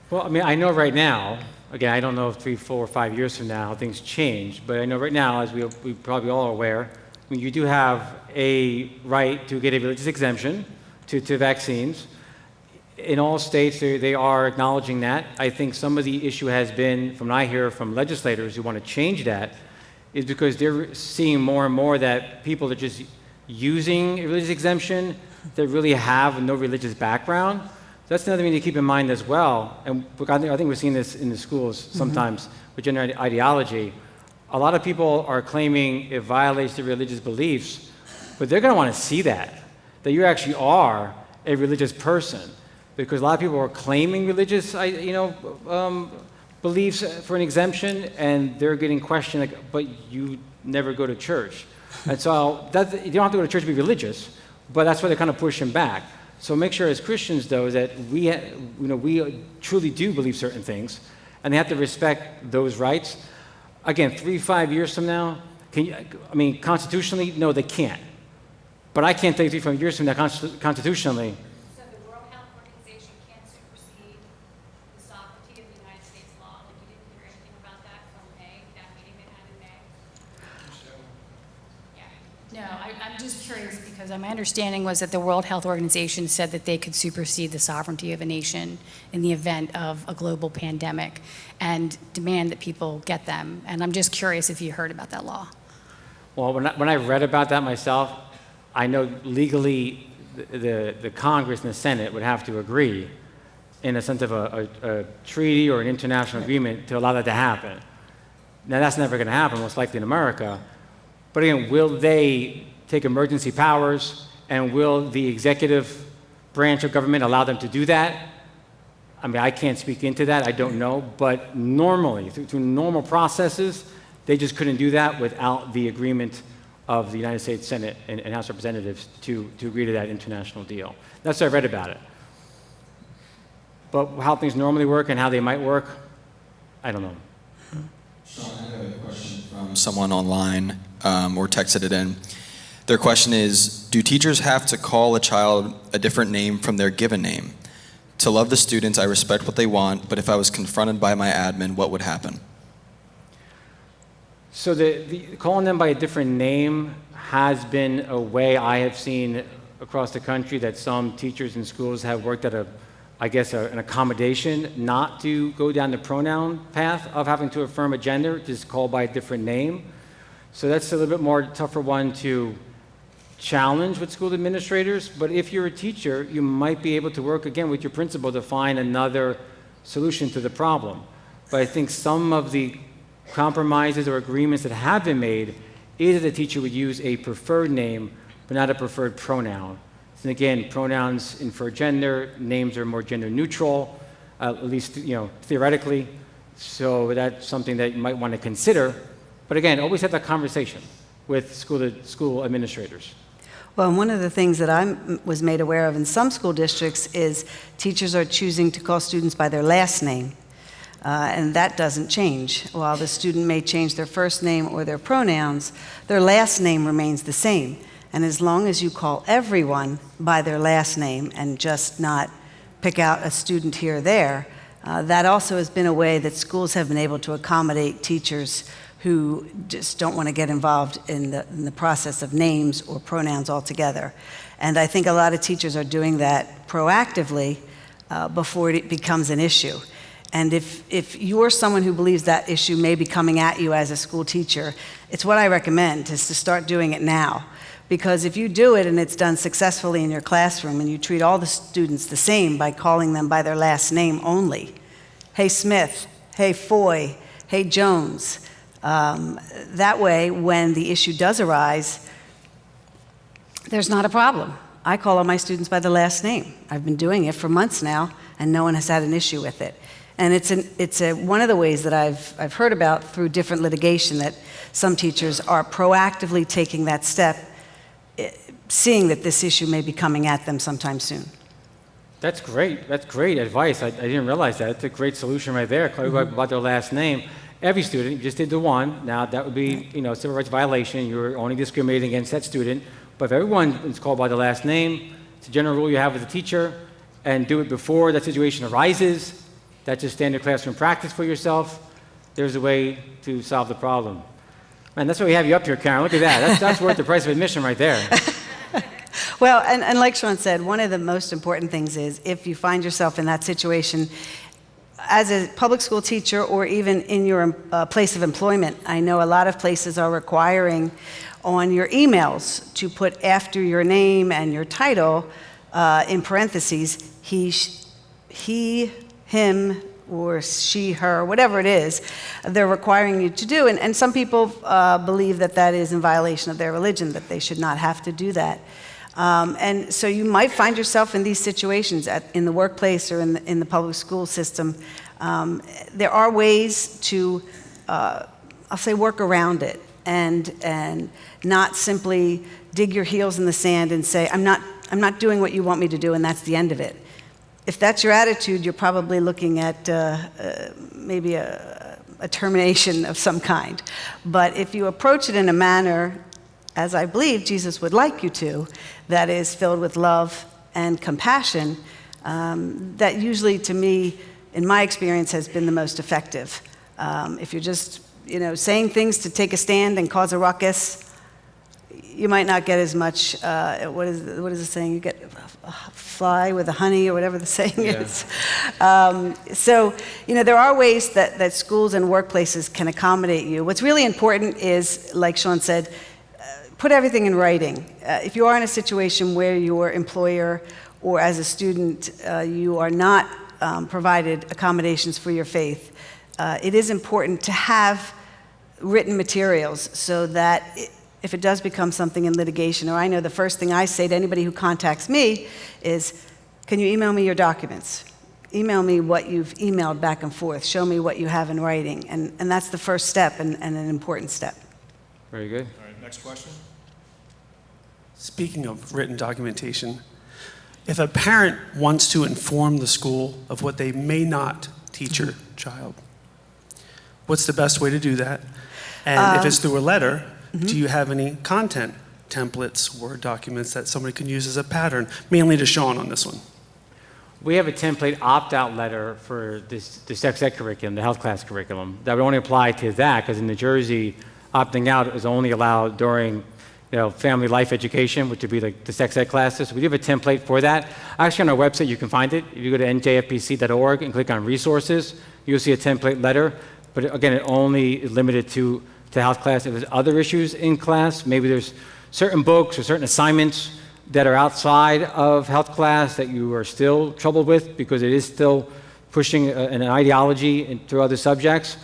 Well, I mean, I know right now, again, I don't know if 3, 4, or 5 years from now things change, but I know right now, as we probably all are aware, I mean, you do have a right to get a religious exemption to vaccines. In all states, they are acknowledging that. I think some of the issue has been, from what I hear from legislators who want to change that, is because they're seeing more and more that people are just using a religious exemption that really have no religious background. That's another thing to keep in mind as well. And I think we're seeing this in the schools sometimes with gender ideology. A lot of people are claiming it violates their religious beliefs, but they're going to want to see that you actually are a religious person. Because a lot of people are claiming religious, beliefs for an exemption, and they're getting questioned, like, but you never go to church. And so you don't have to go to church to be religious, but that's why they're kind of pushing back. So make sure as Christians, though, that we truly do believe certain things, and they have to respect those rights. Again, 3, 5 years from now, constitutionally, no, they can't. But I can't tell you 3, 5 years from now, constitutionally. So the World Health Organization can't supersede the sovereignty of the United States law? Like, you didn't hear anything about that from May, that meeting they had in May? Yeah. No, I'm just curious because my understanding was that the World Health Organization said that they could supersede the sovereignty of a nation in the event of a global pandemic and demand that people get them. And I'm just curious if you heard about that law. Well, when I read about that myself, I know legally the Congress and the Senate would have to agree in a sense of a treaty or an international agreement to allow that to happen. Now, that's never going to happen, most likely in America. But again, will they take emergency powers, and will the executive branch of government allow them to do that? I mean, I can't speak into that, I don't know, but normally, through normal processes, they just couldn't do that without the agreement of the United States Senate and House of Representatives to agree to that international deal. That's what I read about it. But how things normally work and how they might work, I don't know. Shawn, I have a question from someone online or texted it in. Their question is, do teachers have to call a child a different name from their given name? To love the students, I respect what they want, but if I was confronted by my admin, what would happen? So the calling them by a different name has been a way I have seen across the country that some teachers and schools have worked at an accommodation not to go down the pronoun path of having to affirm a gender, just call by a different name. So that's a little bit more tougher one to challenge with school administrators, but if you're a teacher, you might be able to work again with your principal to find another solution to the problem. But I think some of the compromises or agreements that have been made is that the teacher would use a preferred name, but not a preferred pronoun. And again, pronouns infer gender, names are more gender neutral, at least theoretically. So that's something that you might want to consider. But again, always have that conversation with school administrators. Well, one of the things that I was made aware of in some school districts is teachers are choosing to call students by their last name. And that doesn't change. While the student may change their first name or their pronouns, their last name remains the same. And as long as you call everyone by their last name and just not pick out a student here or there, that also has been a way that schools have been able to accommodate teachers who just don't want to get involved in the process of names or pronouns altogether. And I think a lot of teachers are doing that proactively before it becomes an issue. And if you're someone who believes that issue may be coming at you as a school teacher, it's what I recommend, is to start doing it now. Because if you do it and it's done successfully in your classroom and you treat all the students the same by calling them by their last name only, hey Smith, hey Foy, hey Jones, That way, when the issue does arise, there's not a problem. I call all my students by the last name. I've been doing it for months now, and no one has had an issue with it. And it's one of the ways that I've heard about through different litigation, that some teachers are proactively taking that step, seeing that this issue may be coming at them sometime soon. That's great. That's great advice. I didn't realize that. It's a great solution right there. Call everybody by their last name. Every student, you just did the one. Now, that would be, a civil rights violation. You're only discriminating against that student. But if everyone is called by the last name, it's a general rule you have as a teacher, and do it before that situation arises. That's just standard classroom practice for yourself. There's a way to solve the problem. Man, that's why we have you up here, Karyn. Look at that. That's worth the price of admission right there. Well, and like Shawn said, one of the most important things is if you find yourself in that situation as a public school teacher or even in your place of employment. I know a lot of places are requiring on your emails to put after your name and your title in parentheses, he, him, or she, her, whatever it is, they're requiring you to do. And some people believe that that is in violation of their religion, that they should not have to do that. And so you might find yourself in these situations in the workplace or in the public school system. There are ways to, I'll say, work around it and not simply dig your heels in the sand and say, I'm not doing what you want me to do, and that's the end of it. If that's your attitude, you're probably looking at maybe a termination of some kind. But if you approach it in a manner, as I believe Jesus would like you to, that is filled with love and compassion, that usually, to me, in my experience, has been the most effective. If you're just, saying things to take a stand and cause a ruckus, you might not get as much, what is the saying? You get a fly with the honey, or whatever the saying is. So, there are ways that schools and workplaces can accommodate you. What's really important is, like Shawn said, put everything in writing. If you are in a situation where your employer or as a student, you are not provided accommodations for your faith, it is important to have written materials so that if it does become something in litigation, or I know the first thing I say to anybody who contacts me is, can you email me your documents? Email me what you've emailed back and forth. Show me what you have in writing. And that's the first step and an important step. Very good. All right, next question. Speaking of written documentation, if a parent wants to inform the school of what they may not teach your child, what's the best way to do that? And if it's through a letter, do you have any content templates, Word documents that somebody can use as a pattern, mainly to Shawn on this one? We have a template opt-out letter for the sex ed curriculum, the health class curriculum, that would only apply to that, because in New Jersey, opting out is only allowed during family life education, which would be like the sex ed classes. We have a template for that. Actually, on our website, you can find it. If you go to njfpc.org and click on resources, you'll see a template letter. But again, it only is limited to health class. If there's other issues in class, maybe there's certain books or certain assignments that are outside of health class that you are still troubled with because it is still pushing an ideology through other subjects,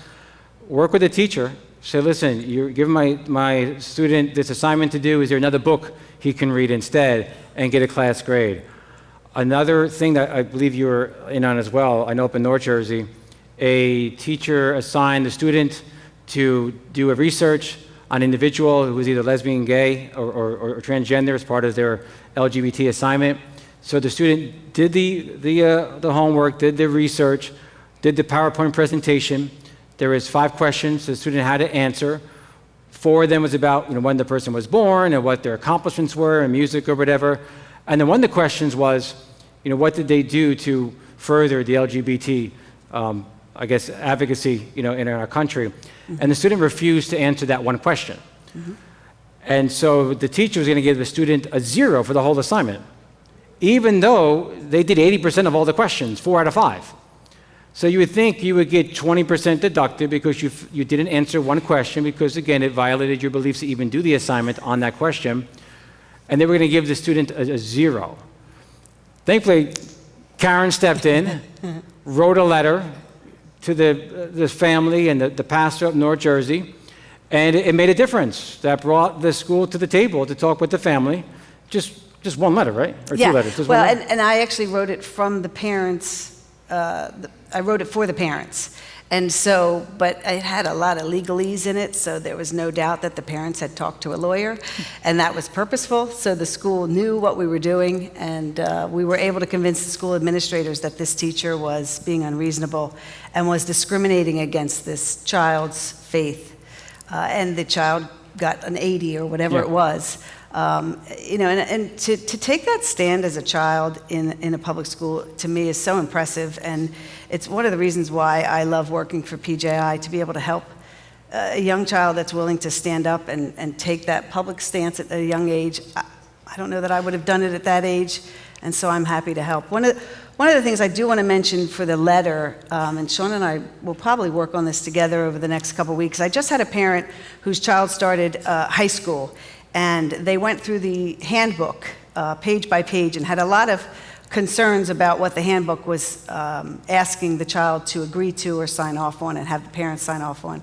work with a teacher. Say, listen, you're giving my student this assignment to do. Is there another book he can read instead and get a class grade? Another thing that I believe you were in on as well, I know up in North Jersey, a teacher assigned the student to do a research on an individual who was either lesbian, gay, or transgender as part of their LGBT assignment. So the student did the homework, did the research, did the PowerPoint presentation. There was 5 questions the student had to answer. 4 of them was about when the person was born and what their accomplishments were in music or whatever. And then one of the questions was, what did they do to further the LGBT, advocacy, in our country? Mm-hmm. And the student refused to answer that one question. Mm-hmm. And so the teacher was going to give the student a 0 for the whole assignment, even though they did 80% of all the questions, 4 out of 5. So you would think you would get 20% deducted because you didn't answer one question because, again, it violated your beliefs to even do the assignment on that question. And they were going to give the student a 0. Thankfully, Karyn stepped in, wrote a letter to the family and the pastor of North Jersey, And it made a difference. That brought the school to the table to talk with the family. Just one letter, right? Or Yeah. two letters? Just Well, one letter? and I actually wrote it from the parents. I wrote it for the parents. And so, but it had a lot of legalese in it, so there was no doubt that the parents had talked to a lawyer, and that was purposeful, so the school knew what we were doing, and we were able to convince the school administrators that this teacher was being unreasonable and was discriminating against this child's faith. And the child got an 80 or whatever Yeah. it was. And to take that stand as a child in a public school, to me, is so impressive. And it's one of the reasons why I love working for PJI, to be able to help a young child that's willing to stand up and take that public stance at a young age. I don't know that I would have done it at that age, and so I'm happy to help. One of the things I do want to mention for the letter, and Shawn and I will probably work on this together over the next couple weeks. I just had a parent whose child started high school, and they went through the handbook page by page and had a lot of concerns about what the handbook was asking the child to agree to or sign off on and have the parents sign off on.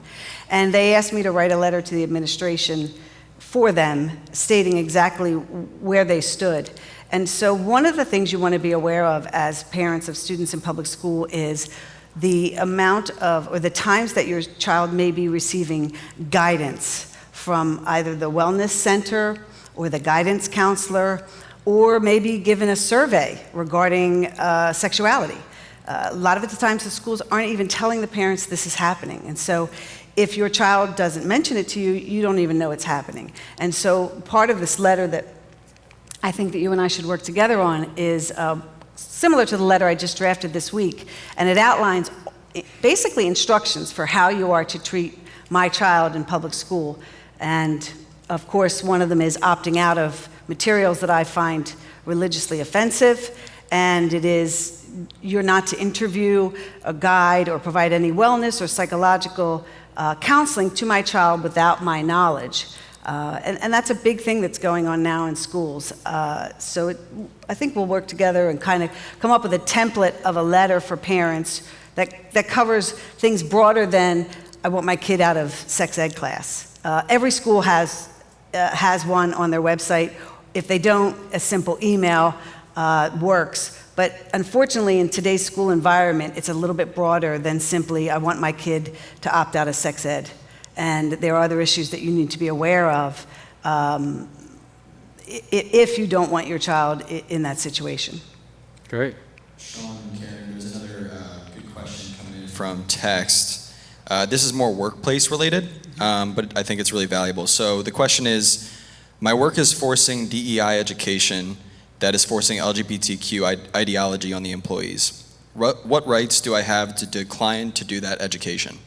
And they asked me to write a letter to the administration for them, stating exactly where they stood. And so one of the things you want to be aware of as parents of students in public school is the amount of, or the times that your child may be receiving guidance from either the wellness center or the guidance counselor, or maybe given a survey regarding sexuality. A lot of the times the schools aren't even telling the parents this is happening. And so if your child doesn't mention it to you, you don't even know it's happening. And so part of this letter that I think that you and I should work together on is similar to the letter I just drafted this week. And it outlines basically instructions for how you are to treat my child in public school. And of course, one of them is opting out of materials that I find religiously offensive. And it is, you're not to interview, a guide, or provide any wellness or psychological counseling to my child without my knowledge. And that's a big thing that's going on now in schools. So I think we'll work together and kind of come up with a template of a letter for parents that covers things broader than I want my kid out of sex ed class. Every school has one on their website. If they don't, a simple email works. But unfortunately, in today's school environment, it's a little bit broader than simply, I want my kid to opt out of sex ed. And there are other issues that you need to be aware of if you don't want your child in that situation. Great. Shawn and Karyn, there's another good question coming in from text. This is more workplace related, but I think it's really valuable. So the question is, my work is forcing DEI education that is forcing LGBTQ ideology on the employees. What rights do I have to decline to do that education?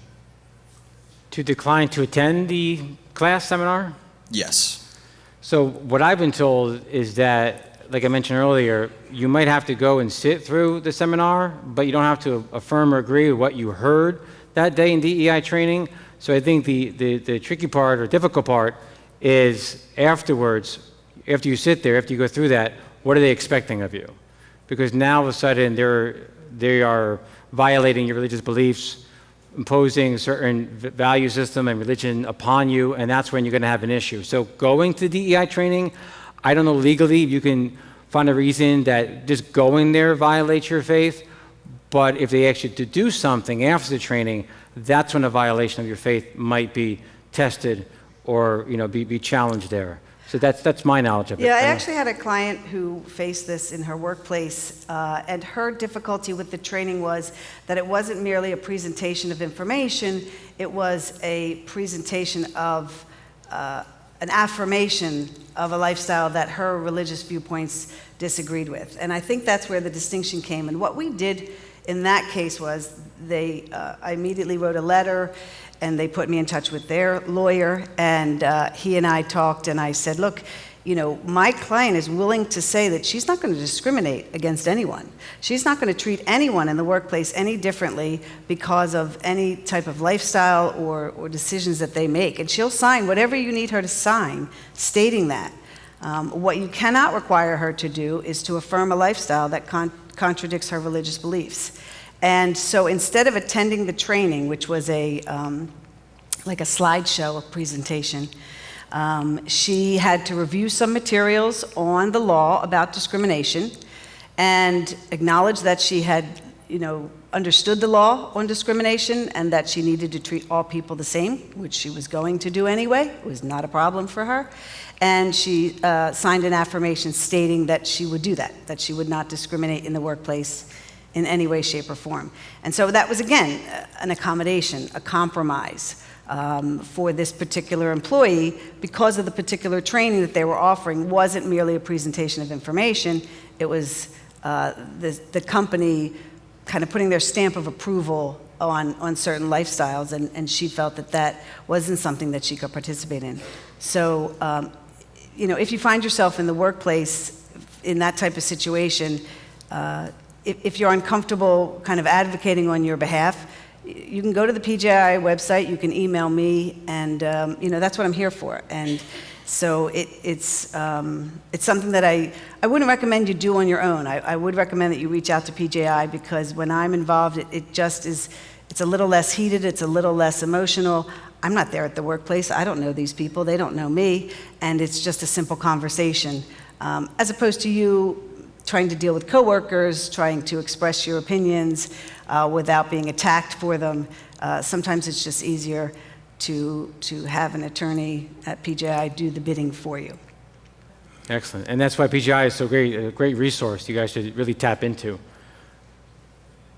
To decline to attend the class seminar? Yes. So what I've been told is that, like I mentioned earlier, you might have to go and sit through the seminar, but you don't have to affirm or agree with what you heard that day in DEI training. So I think the tricky part or difficult part is afterwards, after you sit there, after you go through that, what are they expecting of you? Because now all of a sudden they are violating your religious beliefs, imposing a certain value system and religion upon you, and that's when you're going to have an issue. So going to DEI training, I don't know legally if you can find a reason that just going there violates your faith, but if they ask you to do something after the training, that's when a violation of your faith might be tested or be challenged there. So that's my knowledge of it. Yeah, I actually had a client who faced this in her workplace, and her difficulty with the training was that it wasn't merely a presentation of information, it was a presentation of an affirmation of a lifestyle that her religious viewpoints disagreed with. And I think that's where the distinction came. And what we did in that case was I immediately wrote a letter, and they put me in touch with their lawyer, and he and I talked, and I said, look, my client is willing to say that she's not going to discriminate against anyone. She's not going to treat anyone in the workplace any differently because of any type of lifestyle or decisions that they make. And she'll sign whatever you need her to sign, stating that. What you cannot require her to do is to affirm a lifestyle that contradicts her religious beliefs. And so instead of attending the training, which was a like a slideshow, a presentation. She had to review some materials on the law about discrimination and acknowledge that she had, understood the law on discrimination and that she needed to treat all people the same, which she was going to do anyway. It was not a problem for her. And she signed an affirmation stating that she would do that she would not discriminate in the workplace in any way, shape, or form. And so that was, again, an accommodation, a compromise for this particular employee because of the particular training that they were offering wasn't merely a presentation of information. It was the company kind of putting their stamp of approval on certain lifestyles, and she felt that wasn't something that she could participate in. So, if you find yourself in the workplace in that type of situation, if you're uncomfortable kind of advocating on your behalf, you can go to the PJI website, you can email me, and that's what I'm here for. And so it's something that I wouldn't recommend you do on your own. I would recommend that you reach out to PJI because when I'm involved, it's a little less heated, it's a little less emotional. I'm not there at the workplace. I don't know these people. They don't know me. And it's just a simple conversation. As opposed to you trying to deal with coworkers, trying to express your opinions without being attacked for them. Sometimes it's just easier to have an attorney at PJI do the bidding for you. Excellent. And that's why PGI is so great, a great resource you guys should really tap into.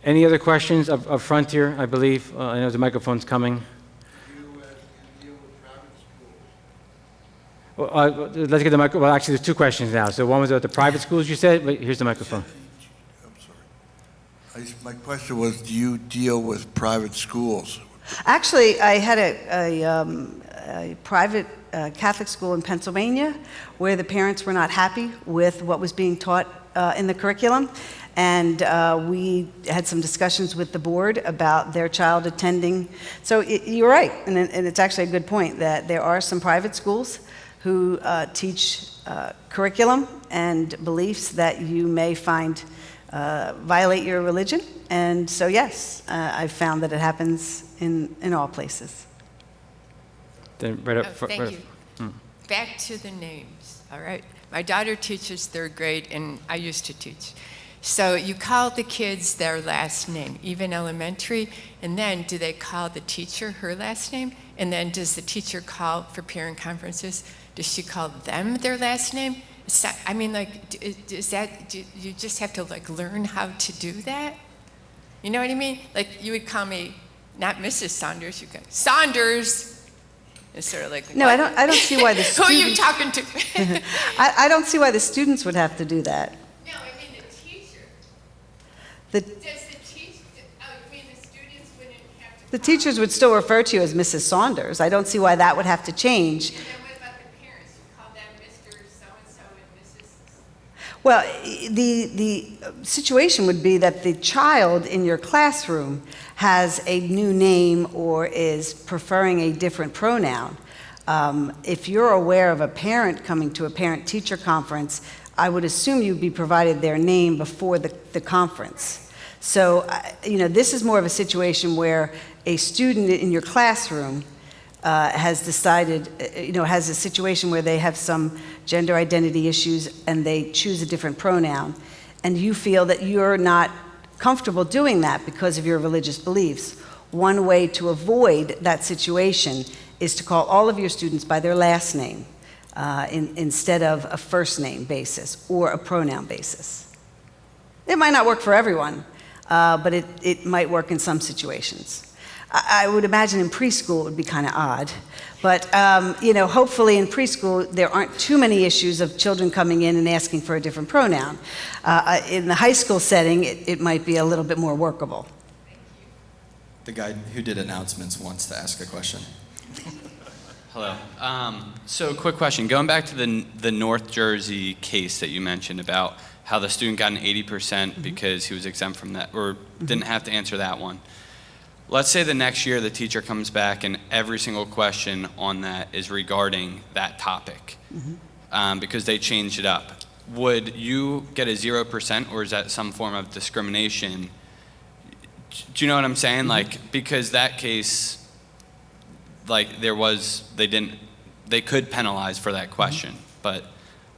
Any other questions up front here, I believe? I know the microphone's coming. Let's get the microphone. Well, actually, there's two questions now. So one was about the private schools, you said? Wait, here's the microphone. I'm sorry. My question was, do you deal with private schools? Actually, I had a private Catholic school in Pennsylvania where the parents were not happy with what was being taught in the curriculum. And we had some discussions with the board about their child attending. So you're right, and it's actually a good point that there are some private schools who teach curriculum and beliefs that you may find violate your religion. And so yes, I've found that it happens in all places. Then right up front. Thank you. Back to the names, all right? My daughter teaches third grade, and I used to teach. So you call the kids their last name, even elementary, and then do they call the teacher her last name? And then does the teacher call for parent conferences? Does she call them their last name? It's not, I mean, like, do you just have to like learn how to do that? You know what I mean? Like you would call me not Mrs. Saunders, you go Saunders. It's sort of like no, what? I don't see why the Who are students, you talking to? I don't see why the students would have to do that. No, I mean the teacher. The, Does the teacher? Oh, you mean the students wouldn't have to? the teachers would still refer to you as Mrs. Saunders. I don't see why that would have to change. And then what about the parents? You call them Mr. So-and-so and Mrs. Well, the situation would be that the child in your classroom has a new name or is preferring a different pronoun. If you're aware of a parent coming to a parent-teacher conference, I would assume you'd be provided their name before the conference. So, this is more of a situation where a student in your classroom has decided, has a situation where they have some gender identity issues and they choose a different pronoun, and you feel that you're not comfortable doing that because of your religious beliefs. One way to avoid that situation is to call all of your students by their last name instead of a first name basis or a pronoun basis. It might not work for everyone, but it might work in some situations. I would imagine in preschool it would be kind of odd, but hopefully in preschool there aren't too many issues of children coming in and asking for a different pronoun. In the high school setting, it might be a little bit more workable. The guy who did announcements wants to ask a question. Hello. So quick question. Going back to the North Jersey case that you mentioned about how the student got an 80% because he was exempt from that, or didn't have to answer that one. Let's say the next year the teacher comes back and every single question on that is regarding that topic because they changed it up. Would you get a 0% or is that some form of discrimination? Do you know what I'm saying? Like, because that case, like they could penalize for that question, but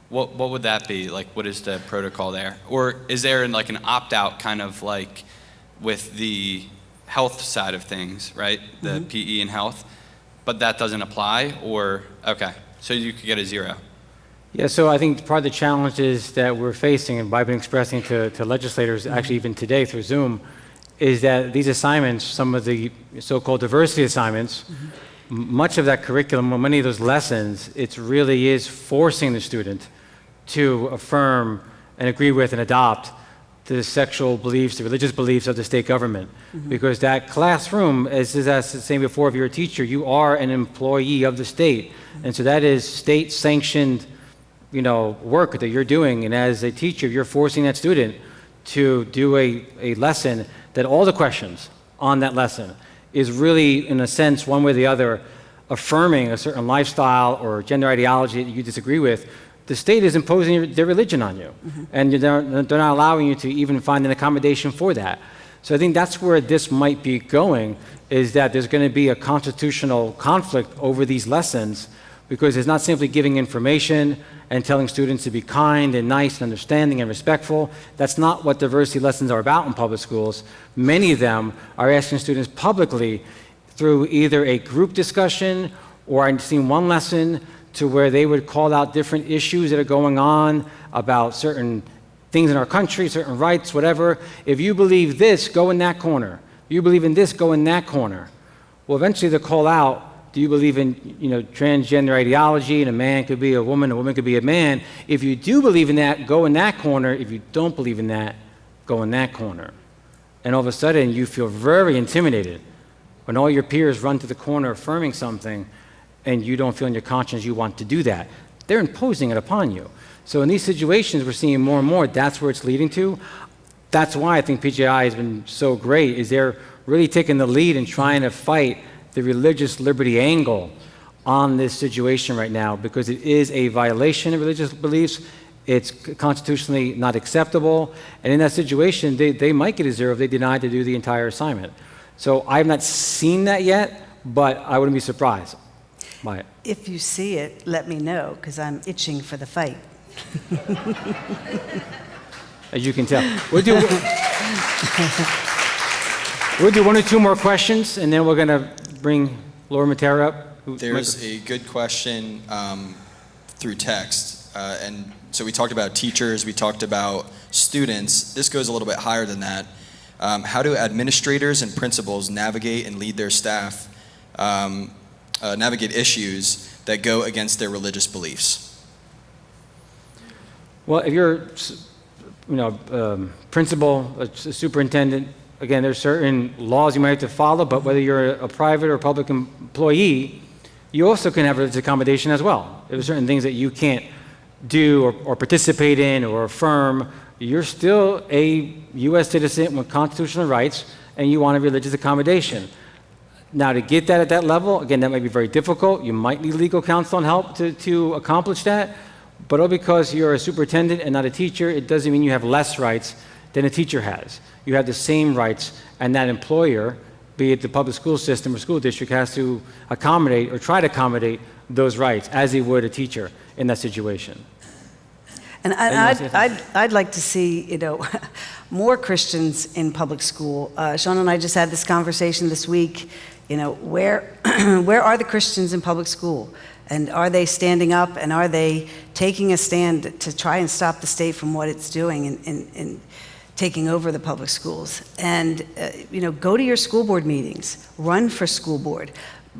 what would that be? Like, what is the protocol there? Or is there like an opt-out kind of like with the health side of things, right? The PE and health, but that doesn't apply, or, okay, so you could get a 0. Yeah, so I think part of the challenges that we're facing, and I've been expressing to legislators, actually even today through Zoom, is that these assignments, some of the so-called diversity assignments, much of that curriculum, or many of those lessons, it really is forcing the student to affirm and agree with and adopt the sexual beliefs, the religious beliefs of the state government. Because that classroom, as I was saying before, if you're a teacher, you are an employee of the state. And so that is state-sanctioned, work that you're doing. And as a teacher, you're forcing that student to do a lesson that all the questions on that lesson is really, in a sense, one way or the other, affirming a certain lifestyle or gender ideology that you disagree with. The state is imposing their religion on you, and they're not allowing you to even find an accommodation for that. So I think that's where this might be going, is that there's going to be a constitutional conflict over these lessons, because it's not simply giving information and telling students to be kind and nice and understanding and respectful. That's not what diversity lessons are about in public schools. Many of them are asking students publicly through either a group discussion, or I've seen one lesson to where they would call out different issues that are going on about certain things in our country, certain rights, whatever. If you believe this, go in that corner. If you believe in this, go in that corner. Well, eventually they'll call out, do you believe in transgender ideology, and a man could be a woman could be a man? If you do believe in that, go in that corner. If you don't believe in that, go in that corner. And all of a sudden you feel very intimidated when all your peers run to the corner affirming something, and you don't feel in your conscience you want to do that. They're imposing it upon you. So in these situations, we're seeing more and more, that's where it's leading to. That's why I think PJI has been so great, is they're really taking the lead in trying to fight the religious liberty angle on this situation right now, because it is a violation of religious beliefs. It's constitutionally not acceptable. And in that situation, they might get a 0 if they deny to do the entire assignment. So I've not seen that yet, but I wouldn't be surprised. If you see it, let me know, because I'm itching for the fight. As you can tell. We'll do 1 or 2 more questions, and then we're going to bring Laura Matera up. There's a good question through text. And so we talked about teachers, we talked about students. This goes a little bit higher than that. How do administrators and principals navigate and lead their staff navigate issues that go against their religious beliefs? Well, if you're, principal, a superintendent, again, there's certain laws you might have to follow, but whether you're a private or public employee, you also can have religious accommodation as well. There are certain things that you can't do or participate in or affirm. You're still a U.S. citizen with constitutional rights, and you want a religious accommodation. Now, to get that at that level, again, that might be very difficult. You might need legal counsel and help to accomplish that. But all because you're a superintendent and not a teacher, it doesn't mean you have less rights than a teacher has. You have the same rights, and that employer, be it the public school system or school district, has to accommodate or try to accommodate those rights as he would a teacher in that situation. And I'd like to see, more Christians in public school. Shawn and I just had this conversation this week. Where are the Christians in public school? And are they standing up, and are they taking a stand to try and stop the state from what it's doing in taking over the public schools? And, go to your school board meetings, run for school board.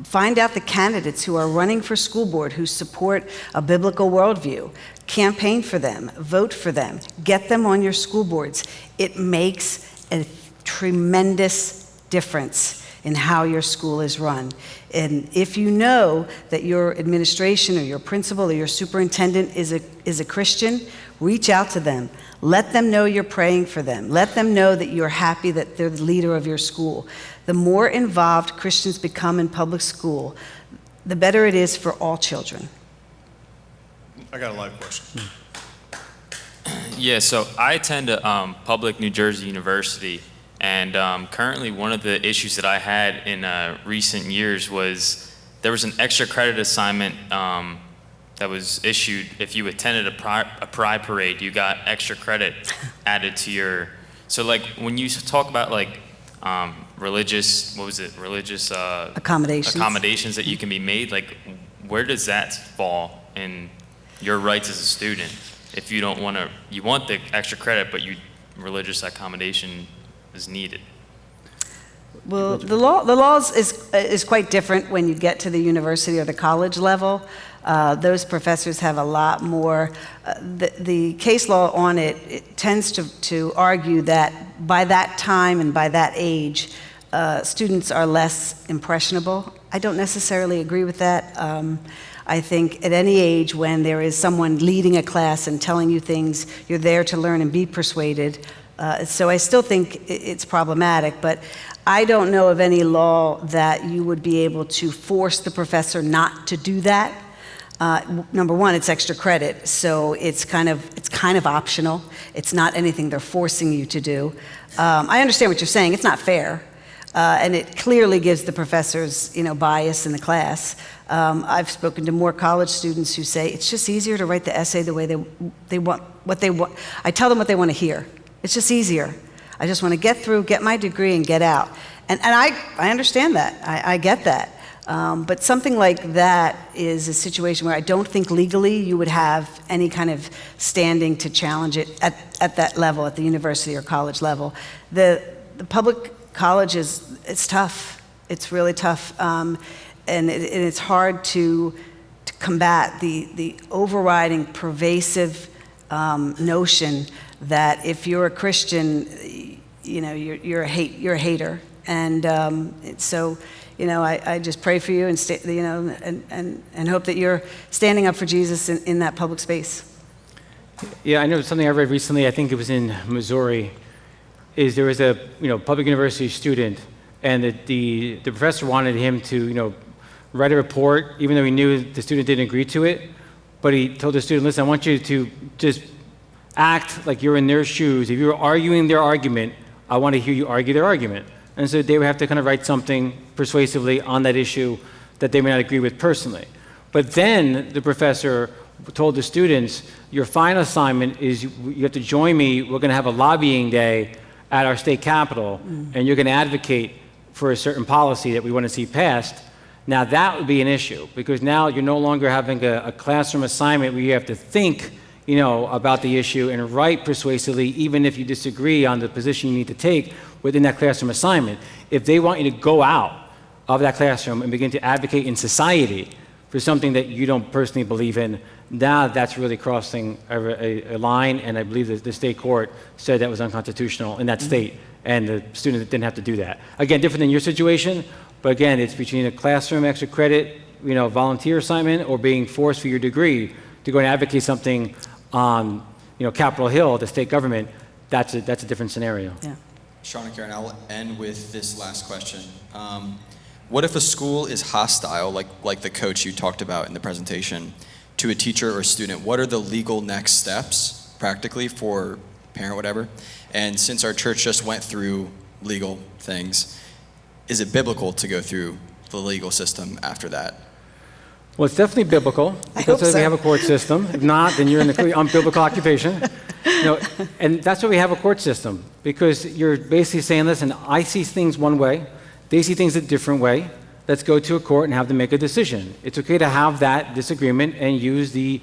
Find out the candidates who are running for school board who support a biblical worldview. Campaign for them, vote for them, get them on your school boards. It makes a tremendous difference in how your school is run. And if you know that your administration or your principal or your superintendent is a Christian, reach out to them. Let them know you're praying for them. Let them know that you're happy that they're the leader of your school. The more involved Christians become in public school, the better it is for all children. I got a live question. Yeah, so I attend a public New Jersey university, and currently one of the issues that I had in recent years was there was an extra credit assignment that was issued. If you attended a pride parade, you got extra credit added to your. So like when you talk about like religious, religious accommodations that you can be made, like where does that fall in your rights as a student? If you don't want to, you want the extra credit, but religious accommodation is needed. Well, the law is quite different when you get to the university or the college level. Those professors have a lot more. The case law on it tends to argue that by that time and by that age, students are less impressionable. I don't necessarily agree with that. I think at any age when there is someone leading a class and telling you things, you're there to learn and be persuaded. So I still think it's problematic, but I don't know of any law that you would be able to force the professor not to do that. Number one, it's extra credit, so it's kind of optional. It's not anything they're forcing you to do. I understand what you're saying. It's not fair, and it clearly gives the professors, bias in the class. I've spoken to more college students who say it's just easier to write the essay the way they want what they want. I tell them what they want to hear. It's just easier. I just want to get through, get my degree, and get out. And I understand that. I get that. But something like that is a situation where I don't think legally you would have any kind of standing to challenge it at that level, at the university or college level. The public college it's tough. It's really tough. And it's hard to combat the overriding, pervasive notion that if you're a Christian, you're a hater, and so I just pray for you and hope that you're standing up for Jesus in that public space. Yeah, I know something I read recently. I think it was in Missouri. Is there was a public university student, and the professor wanted him to write a report, even though he knew the student didn't agree to it. But he told the student, "Listen, I want you to just act like you're in their shoes. If you're arguing their argument, I want to hear you argue their argument." And so they would have to kind of write something persuasively on that issue that they may not agree with personally. But then the professor told the students, your final assignment is you have to join me. We're going to have a lobbying day at our state capitol, and you're going to advocate for a certain policy that we want to see passed. Now that would be an issue, because now you're no longer having a classroom assignment where you have to think about the issue and write persuasively, even if you disagree on the position you need to take within that classroom assignment. If they want you to go out of that classroom and begin to advocate in society for something that you don't personally believe in, now that's really crossing a line, and I believe that the state court said that was unconstitutional in that state, and the student didn't have to do that. Again, different than your situation, but again, it's between a classroom extra credit, volunteer assignment, or being forced for your degree to go and advocate something on, Capitol Hill, the state government. That's a different scenario. Yeah. Shawn and Karyn, I'll end with this last question. What if a school is hostile, like the coach you talked about in the presentation, to a teacher or student? What are the legal next steps, practically, for parent, whatever? And since our church just went through legal things, is it biblical to go through the legal system after that? Well, it's definitely biblical, because we have a court system. If not, then you're in the unbiblical occupation. And that's why we have a court system, because you're basically saying, listen, I see things one way, they see things a different way. Let's go to a court and have them make a decision. It's okay to have that disagreement and use the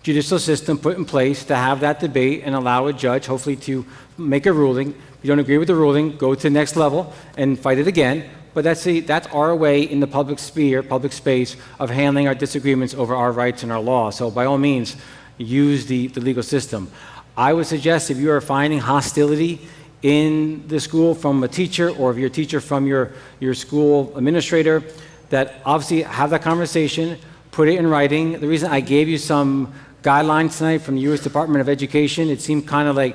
judicial system put in place to have that debate and allow a judge, hopefully, to make a ruling. If you don't agree with the ruling, go to the next level and fight it again. But that's our way in the public sphere, public space, of handling our disagreements over our rights and our law. So by all means, use the legal system. I would suggest, if you are finding hostility in the school from a teacher, or if you're a teacher from your school administrator, that obviously have that conversation, put it in writing. The reason I gave you some guidelines tonight from the U.S. Department of Education, it seemed kind of like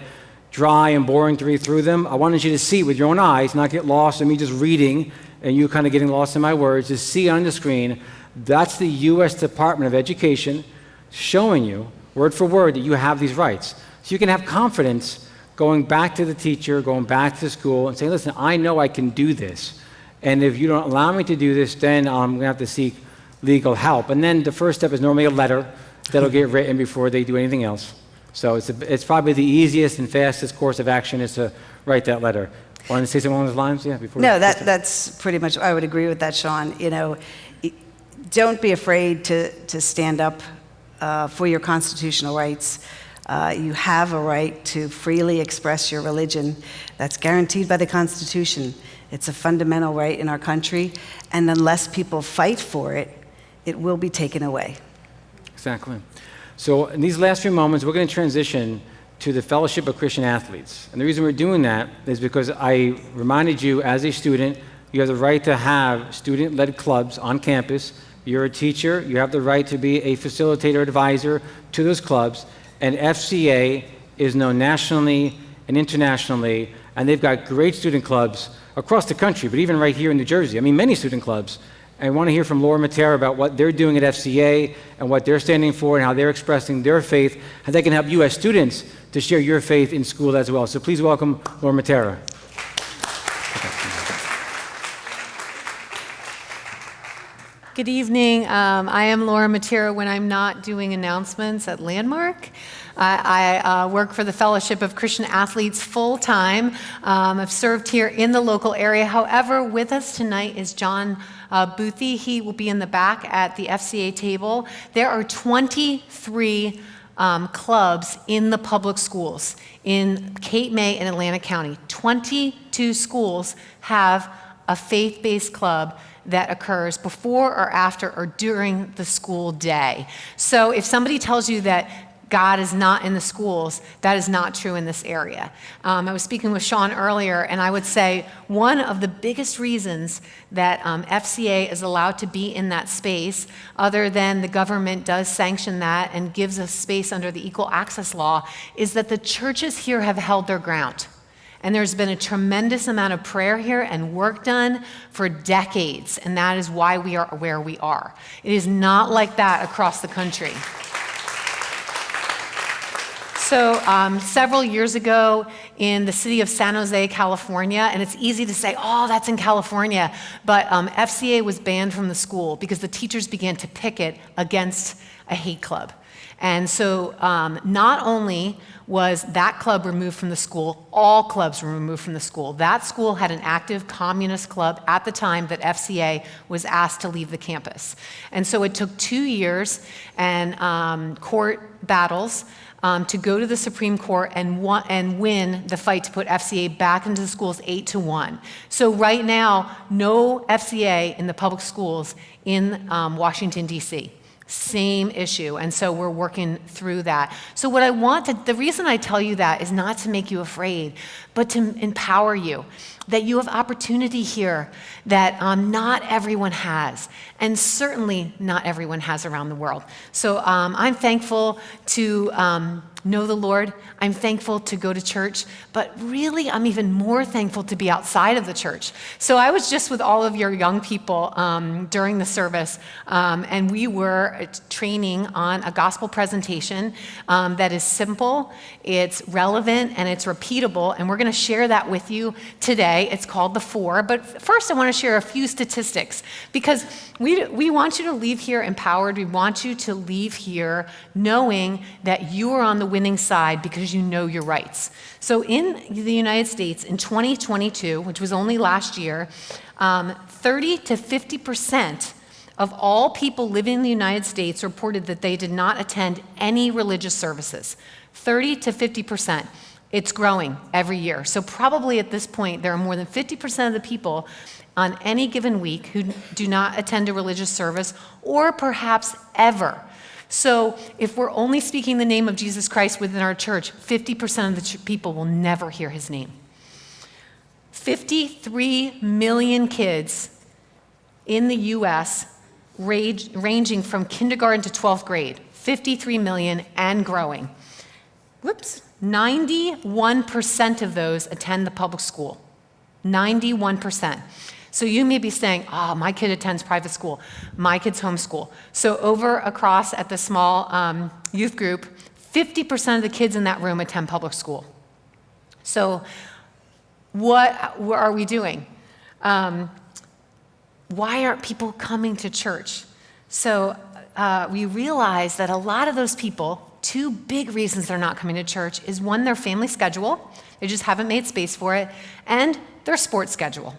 dry and boring to read through them. I wanted you to see with your own eyes, not get lost in me just reading and you kind of getting lost in my words, to see on the screen, that's the U.S. Department of Education showing you, word for word, that you have these rights. So you can have confidence going back to the teacher, going back to the school, and saying, listen, I know I can do this. And if you don't allow me to do this, then I'm going to have to seek legal help. And then the first step is normally a letter that'll get written before they do anything else. So it's probably the easiest and fastest course of action is to write that letter. Want to say something along those lines? Yeah, before. No, that's pretty much, I would agree with that, Shawn. You know, don't be afraid to stand up for your constitutional rights. You have a right to freely express your religion. That's guaranteed by the Constitution. It's a fundamental right in our country, and unless people fight for it, it will be taken away. Exactly. So in these last few moments, we're going to transition to the Fellowship of Christian Athletes. And the reason we're doing that is because I reminded you as a student, you have the right to have student-led clubs on campus. You're a teacher, you have the right to be a facilitator advisor to those clubs. And FCA is known nationally and internationally, and they've got great student clubs across the country, but even right here in New Jersey. I mean, many student clubs. And I want to hear from Laura Matera about what they're doing at FCA and what they're standing for and how they're expressing their faith, and they can help you as students to share your faith in school as well. So please welcome Laura Matera. Good evening. I am Laura Matera when I'm not doing announcements at Landmark. I work for the Fellowship of Christian Athletes full-time. I've served here in the local area. However, with us tonight is John Boothie. He will be in the back at the FCA table. There are 23 clubs in the public schools in Cape May and Atlantic County. 22 schools have a faith-based club that occurs before or after or during the school day. So if somebody tells you that God is not in the schools, that is not true in this area. I was speaking with Shawn earlier, and I would say one of the biggest reasons that FCA is allowed to be in that space, other than the government does sanction that and gives us space under the Equal Access Law, is that the churches here have held their ground. And there's been a tremendous amount of prayer here and work done for decades, and that is why we are where we are. It is not like that across the country. So several years ago in the city of San Jose, California, and it's easy to say, oh, that's in California, but FCA was banned from the school because the teachers began to picket against a hate club. And so not only was that club removed from the school, all clubs were removed from the school. That school had an active communist club at the time that FCA was asked to leave the campus. And so it took 2 years and court battles to go to the Supreme Court and win the fight to put FCA back into the schools 8-1. So right now, no FCA in the public schools in Washington, D.C. Same issue, and so we're working through that. So what I want the reason I tell you that is not to make you afraid, but to empower you, that you have opportunity here that not everyone has, and certainly not everyone has around the world. So I'm thankful to know the Lord. I'm thankful to go to church, but really I'm even more thankful to be outside of the church. So I was just with all of your young people during the service, and we were training on a gospel presentation that is simple, it's relevant, and it's repeatable, and we're going to share that with you today. It's called The Four, but first I want to share a few statistics, because we want you to leave here empowered. We want you to leave here knowing that you are on the winning side because you know your rights. So in the United States in 2022, which was only last year, 30 to 50% of all people living in the United States reported that they did not attend any religious services. 30 to 50%. It's growing every year. So probably at this point, there are more than 50% of the people on any given week who do not attend a religious service, or perhaps ever. So if we're only speaking the name of Jesus Christ within our church, 50% of the people will never hear his name. 53 million kids in the U.S. ranging from kindergarten to 12th grade, 53 million and growing. 91% of those attend the public school. 91%. So you may be saying, oh, my kid attends private school, my kid's homeschool. So over across at the small youth group, 50% of the kids in that room attend public school. So what are we doing? why aren't people coming to church? So we realize that a lot of those people, two big reasons they're not coming to church is one, their family schedule. They just haven't made space for it, and their sports schedule.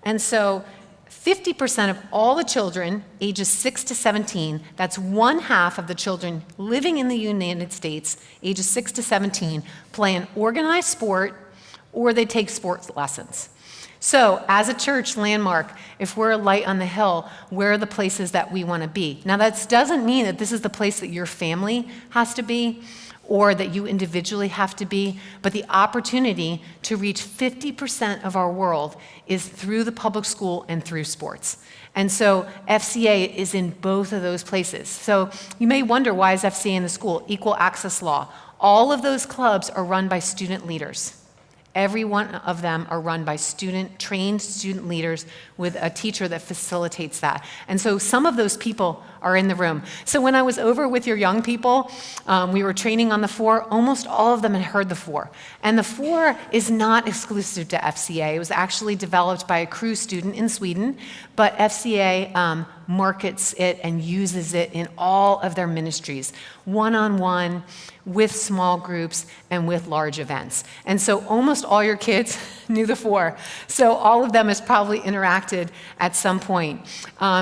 And so 50% of all the children ages 6 to 17, that's 1/2 of the children living in the United States, ages 6 to 17, play an organized sport or they take sports lessons. So as a church landmark, if we're a light on the hill, where are the places that we want to be? Now that doesn't mean that this is the place that your family has to be or that you individually have to be, but the opportunity to reach 50% of our world is through the public school and through sports. And so FCA is in both of those places. So you may wonder, why is FCA in the school? Equal access law. All of those clubs are run by student leaders. Every one of them are run by trained student leaders with a teacher that facilitates that. And so some of those people are in the room. So when I was over with your young people, we were training on the 4, almost all of them had heard the 4. And the 4 is not exclusive to FCA. It was actually developed by a Cru student in Sweden, but FCA markets it and uses it in all of their ministries, one-on-one, with small groups, and with large events. And so almost all your kids knew the 4. So all of them has probably interacted at some point.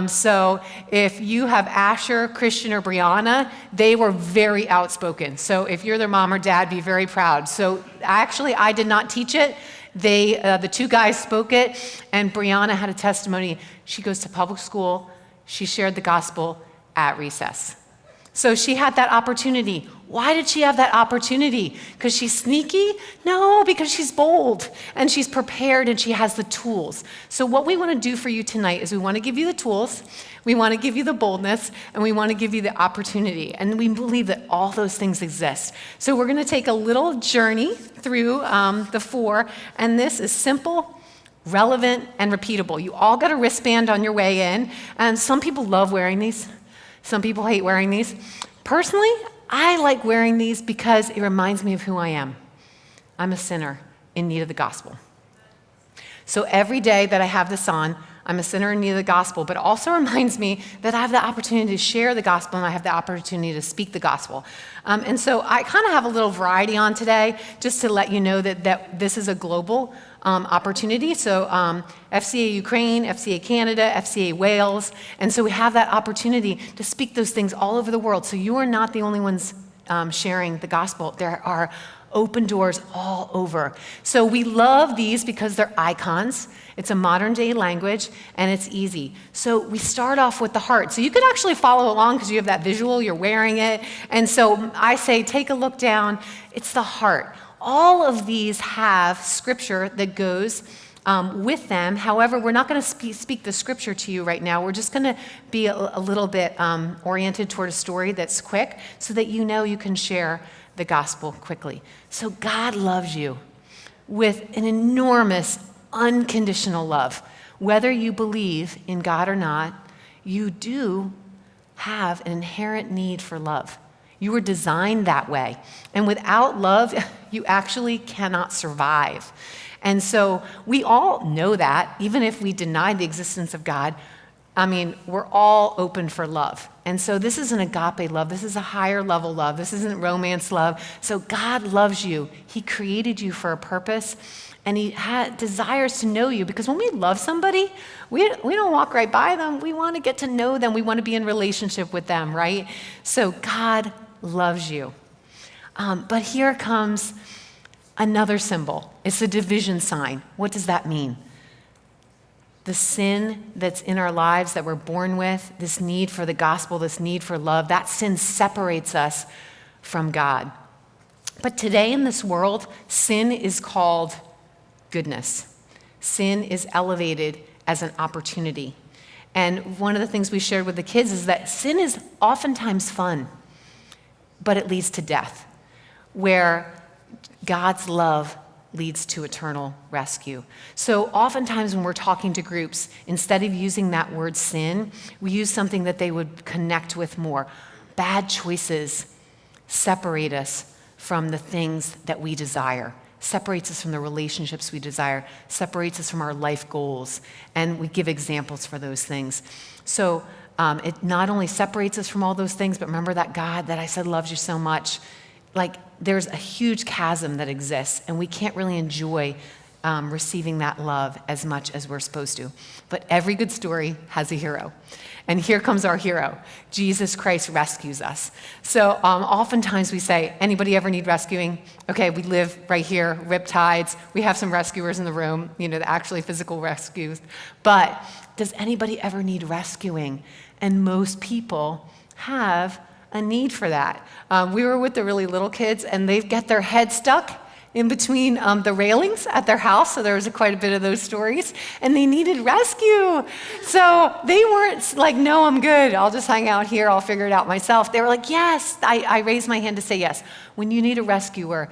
So if you have Asher, Christian, or Brianna, they were very outspoken. So if you're their mom or dad, be very proud. So actually, I did not teach it. The 2 guys spoke it, and Brianna had a testimony. She goes to public school. She shared the gospel at recess. So she had that opportunity. Why did she have that opportunity? Because she's sneaky? No, because she's bold and she's prepared and she has the tools. So what we want to do for you tonight is we want to give you the tools, we want to give you the boldness, and we want to give you the opportunity. And we believe that all those things exist. So we're going to take a little journey through the 4, and this is simple, relevant, and repeatable. You all got a wristband on your way in, and some people love wearing these. Some people hate wearing these. Personally, I like wearing these because it reminds me of who I am. I'm a sinner in need of the gospel. So every day that I have this on, I'm a sinner in need of the gospel, but it also reminds me that I have the opportunity to share the gospel and I have the opportunity to speak the gospel. And so I kind of have a little variety on today, just to let you know that this is a global opportunity. So FCA Ukraine, FCA Canada, FCA Wales. And so we have that opportunity to speak those things all over the world. So you are not the only ones sharing the gospel. There are open doors all over. So we love these because they're icons. It's a modern day language and it's easy. So we start off with the heart. So you can actually follow along because you have that visual, you're wearing it. And so I say, take a look down. It's the heart. All of these have scripture that goes with them. However, we're not going to speak the scripture to you right now. We're just going to be a little bit oriented toward a story that's quick so that you know you can share the gospel quickly. So God loves you with an enormous, unconditional love. Whether you believe in God or not, you do have an inherent need for love. You were designed that way. And without love, you actually cannot survive. And so we all know that, even if we deny the existence of God. I mean, we're all open for love. And so this is an agape love. This is a higher level love. This isn't romance love. So God loves you. He created you for a purpose, and he desires to know you. Because when we love somebody, we don't walk right by them. We want to get to know them. We want to be in relationship with them, right? So God loves you. But here comes another symbol. It's a division sign. What does that mean? The sin that's in our lives that we're born with, this need for the gospel, this need for love, that sin separates us from God. But today in this world, sin is called goodness. Sin is elevated as an opportunity. And one of the things we shared with the kids is that sin is oftentimes fun, but it leads to death, where God's love leads to eternal rescue. So oftentimes when we're talking to groups, instead of using that word sin, we use something that they would connect with more. Bad choices separate us from the things that we desire. separates us from the relationships we desire, separates us from our life goals, and we give examples for those things. So it not only separates us from all those things, but remember that God that I said loves you so much. Like, there's a huge chasm that exists, and we can't really enjoy receiving that love as much as we're supposed to. But every good story has a hero. And here comes our hero. Jesus Christ rescues us. So oftentimes we say, anybody ever need rescuing? Okay, we live right here, Riptides. We have some rescuers in the room, the actually physical rescues. But does anybody ever need rescuing? And most people have a need for that. We were with the really little kids, and they get their head stuck in between the railings at their house, so there was quite a bit of those stories, and they needed rescue. So they weren't like, no, I'm good, I'll just hang out here, I'll figure it out myself. They were like, yes. I raised my hand to say yes. When you need a rescuer,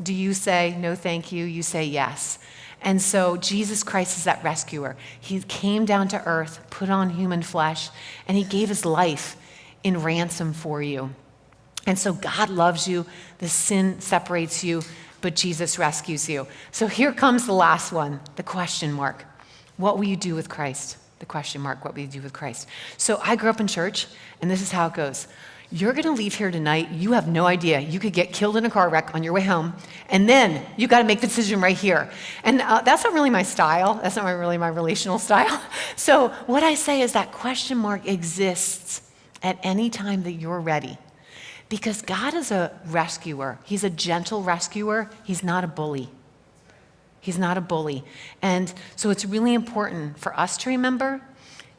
do you say, no thank you? You say yes. And so Jesus Christ is that rescuer. He came down to earth, put on human flesh, and he gave his life in ransom for you. And so God loves you, the sin separates you, but Jesus rescues you. So here comes the last one, the question mark. What will you do with Christ? The question mark, what will you do with Christ? So I grew up in church, and this is how it goes. You're going to leave here tonight. You have no idea. You could get killed in a car wreck on your way home, and then you got to make the decision right here. And that's not really my style. That's not really my relational style. So what I say is that question mark exists at any time that you're ready. Because God is a rescuer. He's a gentle rescuer. He's not a bully. He's not a bully. And so it's really important for us to remember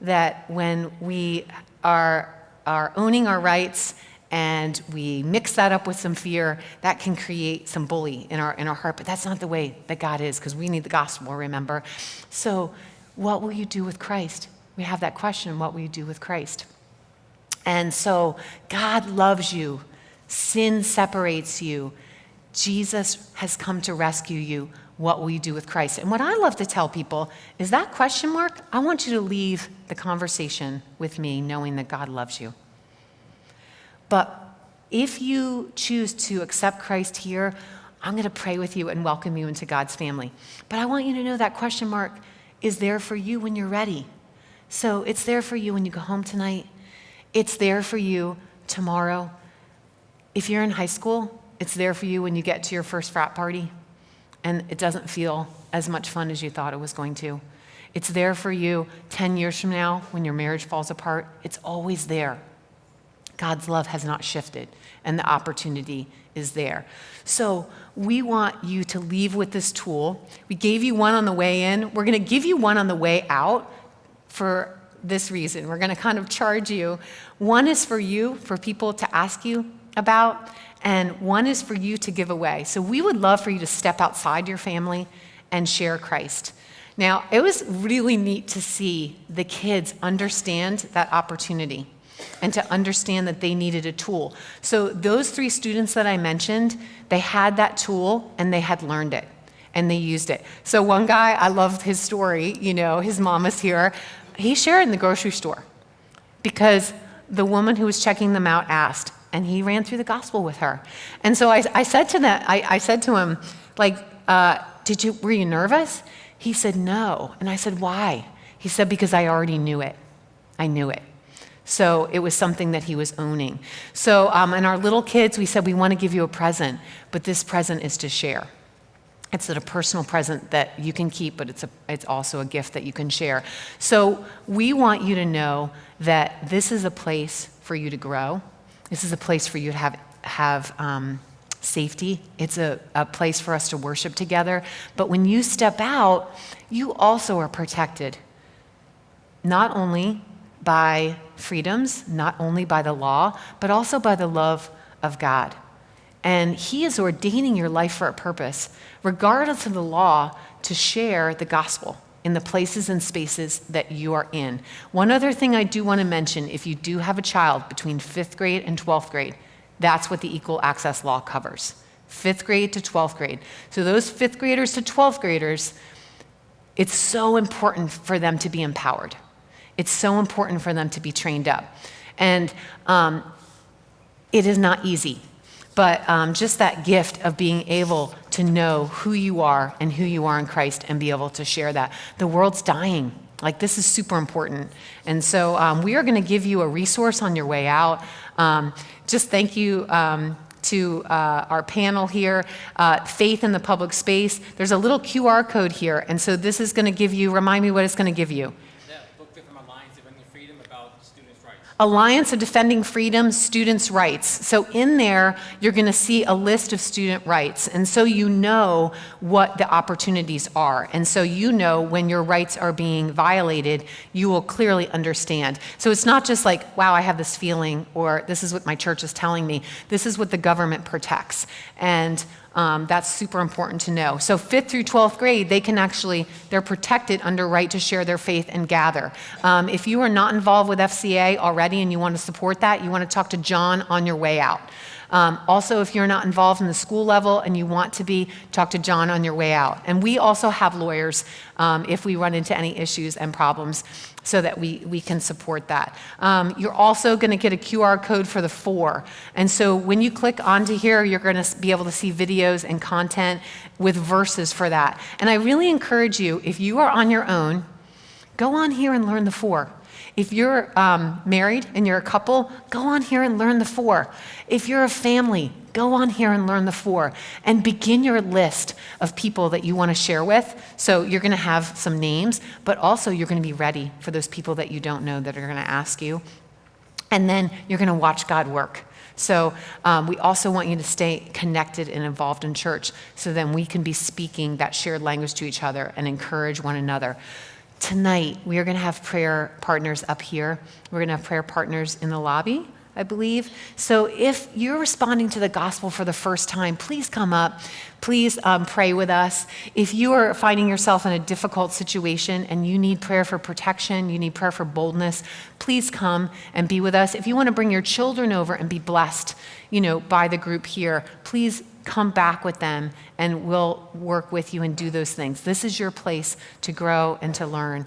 that when we are owning our rights and we mix that up with some fear, that can create some bully in our heart. But that's not the way that God is, because we need the gospel, remember? So what will you do with Christ? We have that question, what will you do with Christ? And so God loves you. Sin separates you. Jesus has come to rescue you. What will you do with Christ? And what I love to tell people is that question mark, I want you to leave the conversation with me knowing that God loves you. But if you choose to accept Christ here, I'm going to pray with you and welcome you into God's family. But I want you to know that question mark is there for you when you're ready. So it's there for you when you go home tonight. It's there for you tomorrow. If you're in high school, it's there for you when you get to your first frat party and it doesn't feel as much fun as you thought it was going to. It's there for you 10 years from now when your marriage falls apart. It's always there. God's love has not shifted, and the opportunity is there. So we want you to leave with this tool. We gave you one on the way in. We're going to give you one on the way out for this reason. We're going to kind of charge you. One is for you, for people to ask you about, and one is for you to give away. So we would love for you to step outside your family and share Christ. Now, it was really neat to see the kids understand that opportunity and to understand that they needed a tool. So those 3 students that I mentioned, they had that tool and they had learned it and they used it. So one guy, I loved his story, his mom was here. He shared in the grocery store because the woman who was checking them out asked, and he ran through the gospel with her. And so I said to him, were you nervous? He said, no. And I said, why? He said, because I already knew it. I knew it. So it was something that he was owning. So, and our little kids, we said, we want to give you a present, but this present is to share. It's a personal present that you can keep, but it's also a gift that you can share. So we want you to know that this is a place for you to grow. This is a place for you to have safety. It's a place for us to worship together. But when you step out, you also are protected, not only by freedoms, not only by the law, but also by the love of God. And he is ordaining your life for a purpose, regardless of the law, to share the gospel in the places and spaces that you are in. One other thing I do want to mention, if you do have a child between 5th grade and 12th grade, that's what the equal access law covers. 5th grade to 12th grade. So those 5th graders to 12th graders, it's so important for them to be empowered. It's so important for them to be trained up. And it is not easy, but just that gift of being able to know who you are and who you are in Christ and be able to share that. The world's dying. Like, this is super important. And so we are going to give you a resource on your way out. Just thank you to our panel here, Faith in the Public Space. There's a little QR code here. And so this is going to give you, remind me what it's going to give you. Alliance of Defending Freedom, Students' Rights. So in there, you're going to see a list of student rights. And so you know what the opportunities are. And so you know when your rights are being violated, you will clearly understand. So it's not just like, wow, I have this feeling, or this is what my church is telling me. This is what the government protects. And that's super important to know. So 5th through 12th grade, they're protected under right to share their faith and gather. If you are not involved with FCA already and you want to support that, you want to talk to John on your way out. Also, if you're not involved in the school level and you want to be, talk to John on your way out. And we also have lawyers if we run into any issues and problems, so that we can support that. You're also going to get a QR code for the 4. And so when you click onto here, you're going to be able to see videos and content with verses for that. And I really encourage you, if you are on your own, go on here and learn the 4. If you're married and you're a couple, go on here and learn the 4. If you're a family, go on here and learn the 4 and begin your list of people that you want to share with. So you're going to have some names, but also you're going to be ready for those people that you don't know that are going to ask you. And then you're going to watch God work. So we also want you to stay connected and involved in church, so then we can be speaking that shared language to each other and encourage one another. Tonight, we are going to have prayer partners up here. We're going to have prayer partners in the lobby, I believe. So if you're responding to the gospel for the first time, please come up. Please pray with us. If you are finding yourself in a difficult situation and you need prayer for protection, you need prayer for boldness, please come and be with us. If you want to bring your children over and be blessed, by the group here, please come back with them and we'll work with you and do those things. This is your place to grow and to learn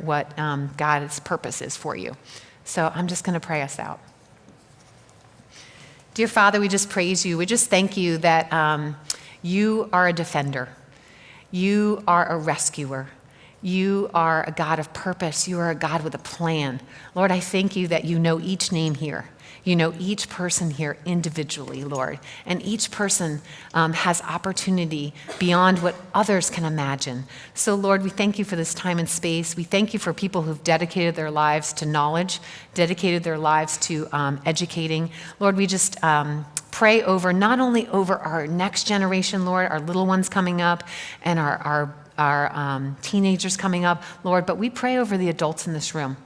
what God's purpose is for you. So I'm just going to pray us out. Dear Father, we just praise you. We just thank you that you are a defender. You are a rescuer. You are a God of purpose. You are a God with a plan. Lord, I thank you that you know each name here. You know each person here individually, Lord. And each person has opportunity beyond what others can imagine. So, Lord, we thank you for this time and space. We thank you for people who've dedicated their lives to knowledge, dedicated their lives to educating. Lord, we just pray over, not only over our next generation, Lord, our little ones coming up and our teenagers coming up, Lord, but we pray over the adults in this room.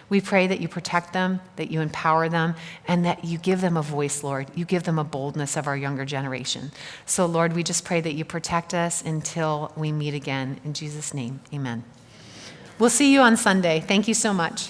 We pray that you protect them, that you empower them, and that you give them a voice, Lord. You give them a boldness of our younger generation. So, Lord, we just pray that you protect us until we meet again. In Jesus' name, amen. We'll see you on Sunday. Thank you so much.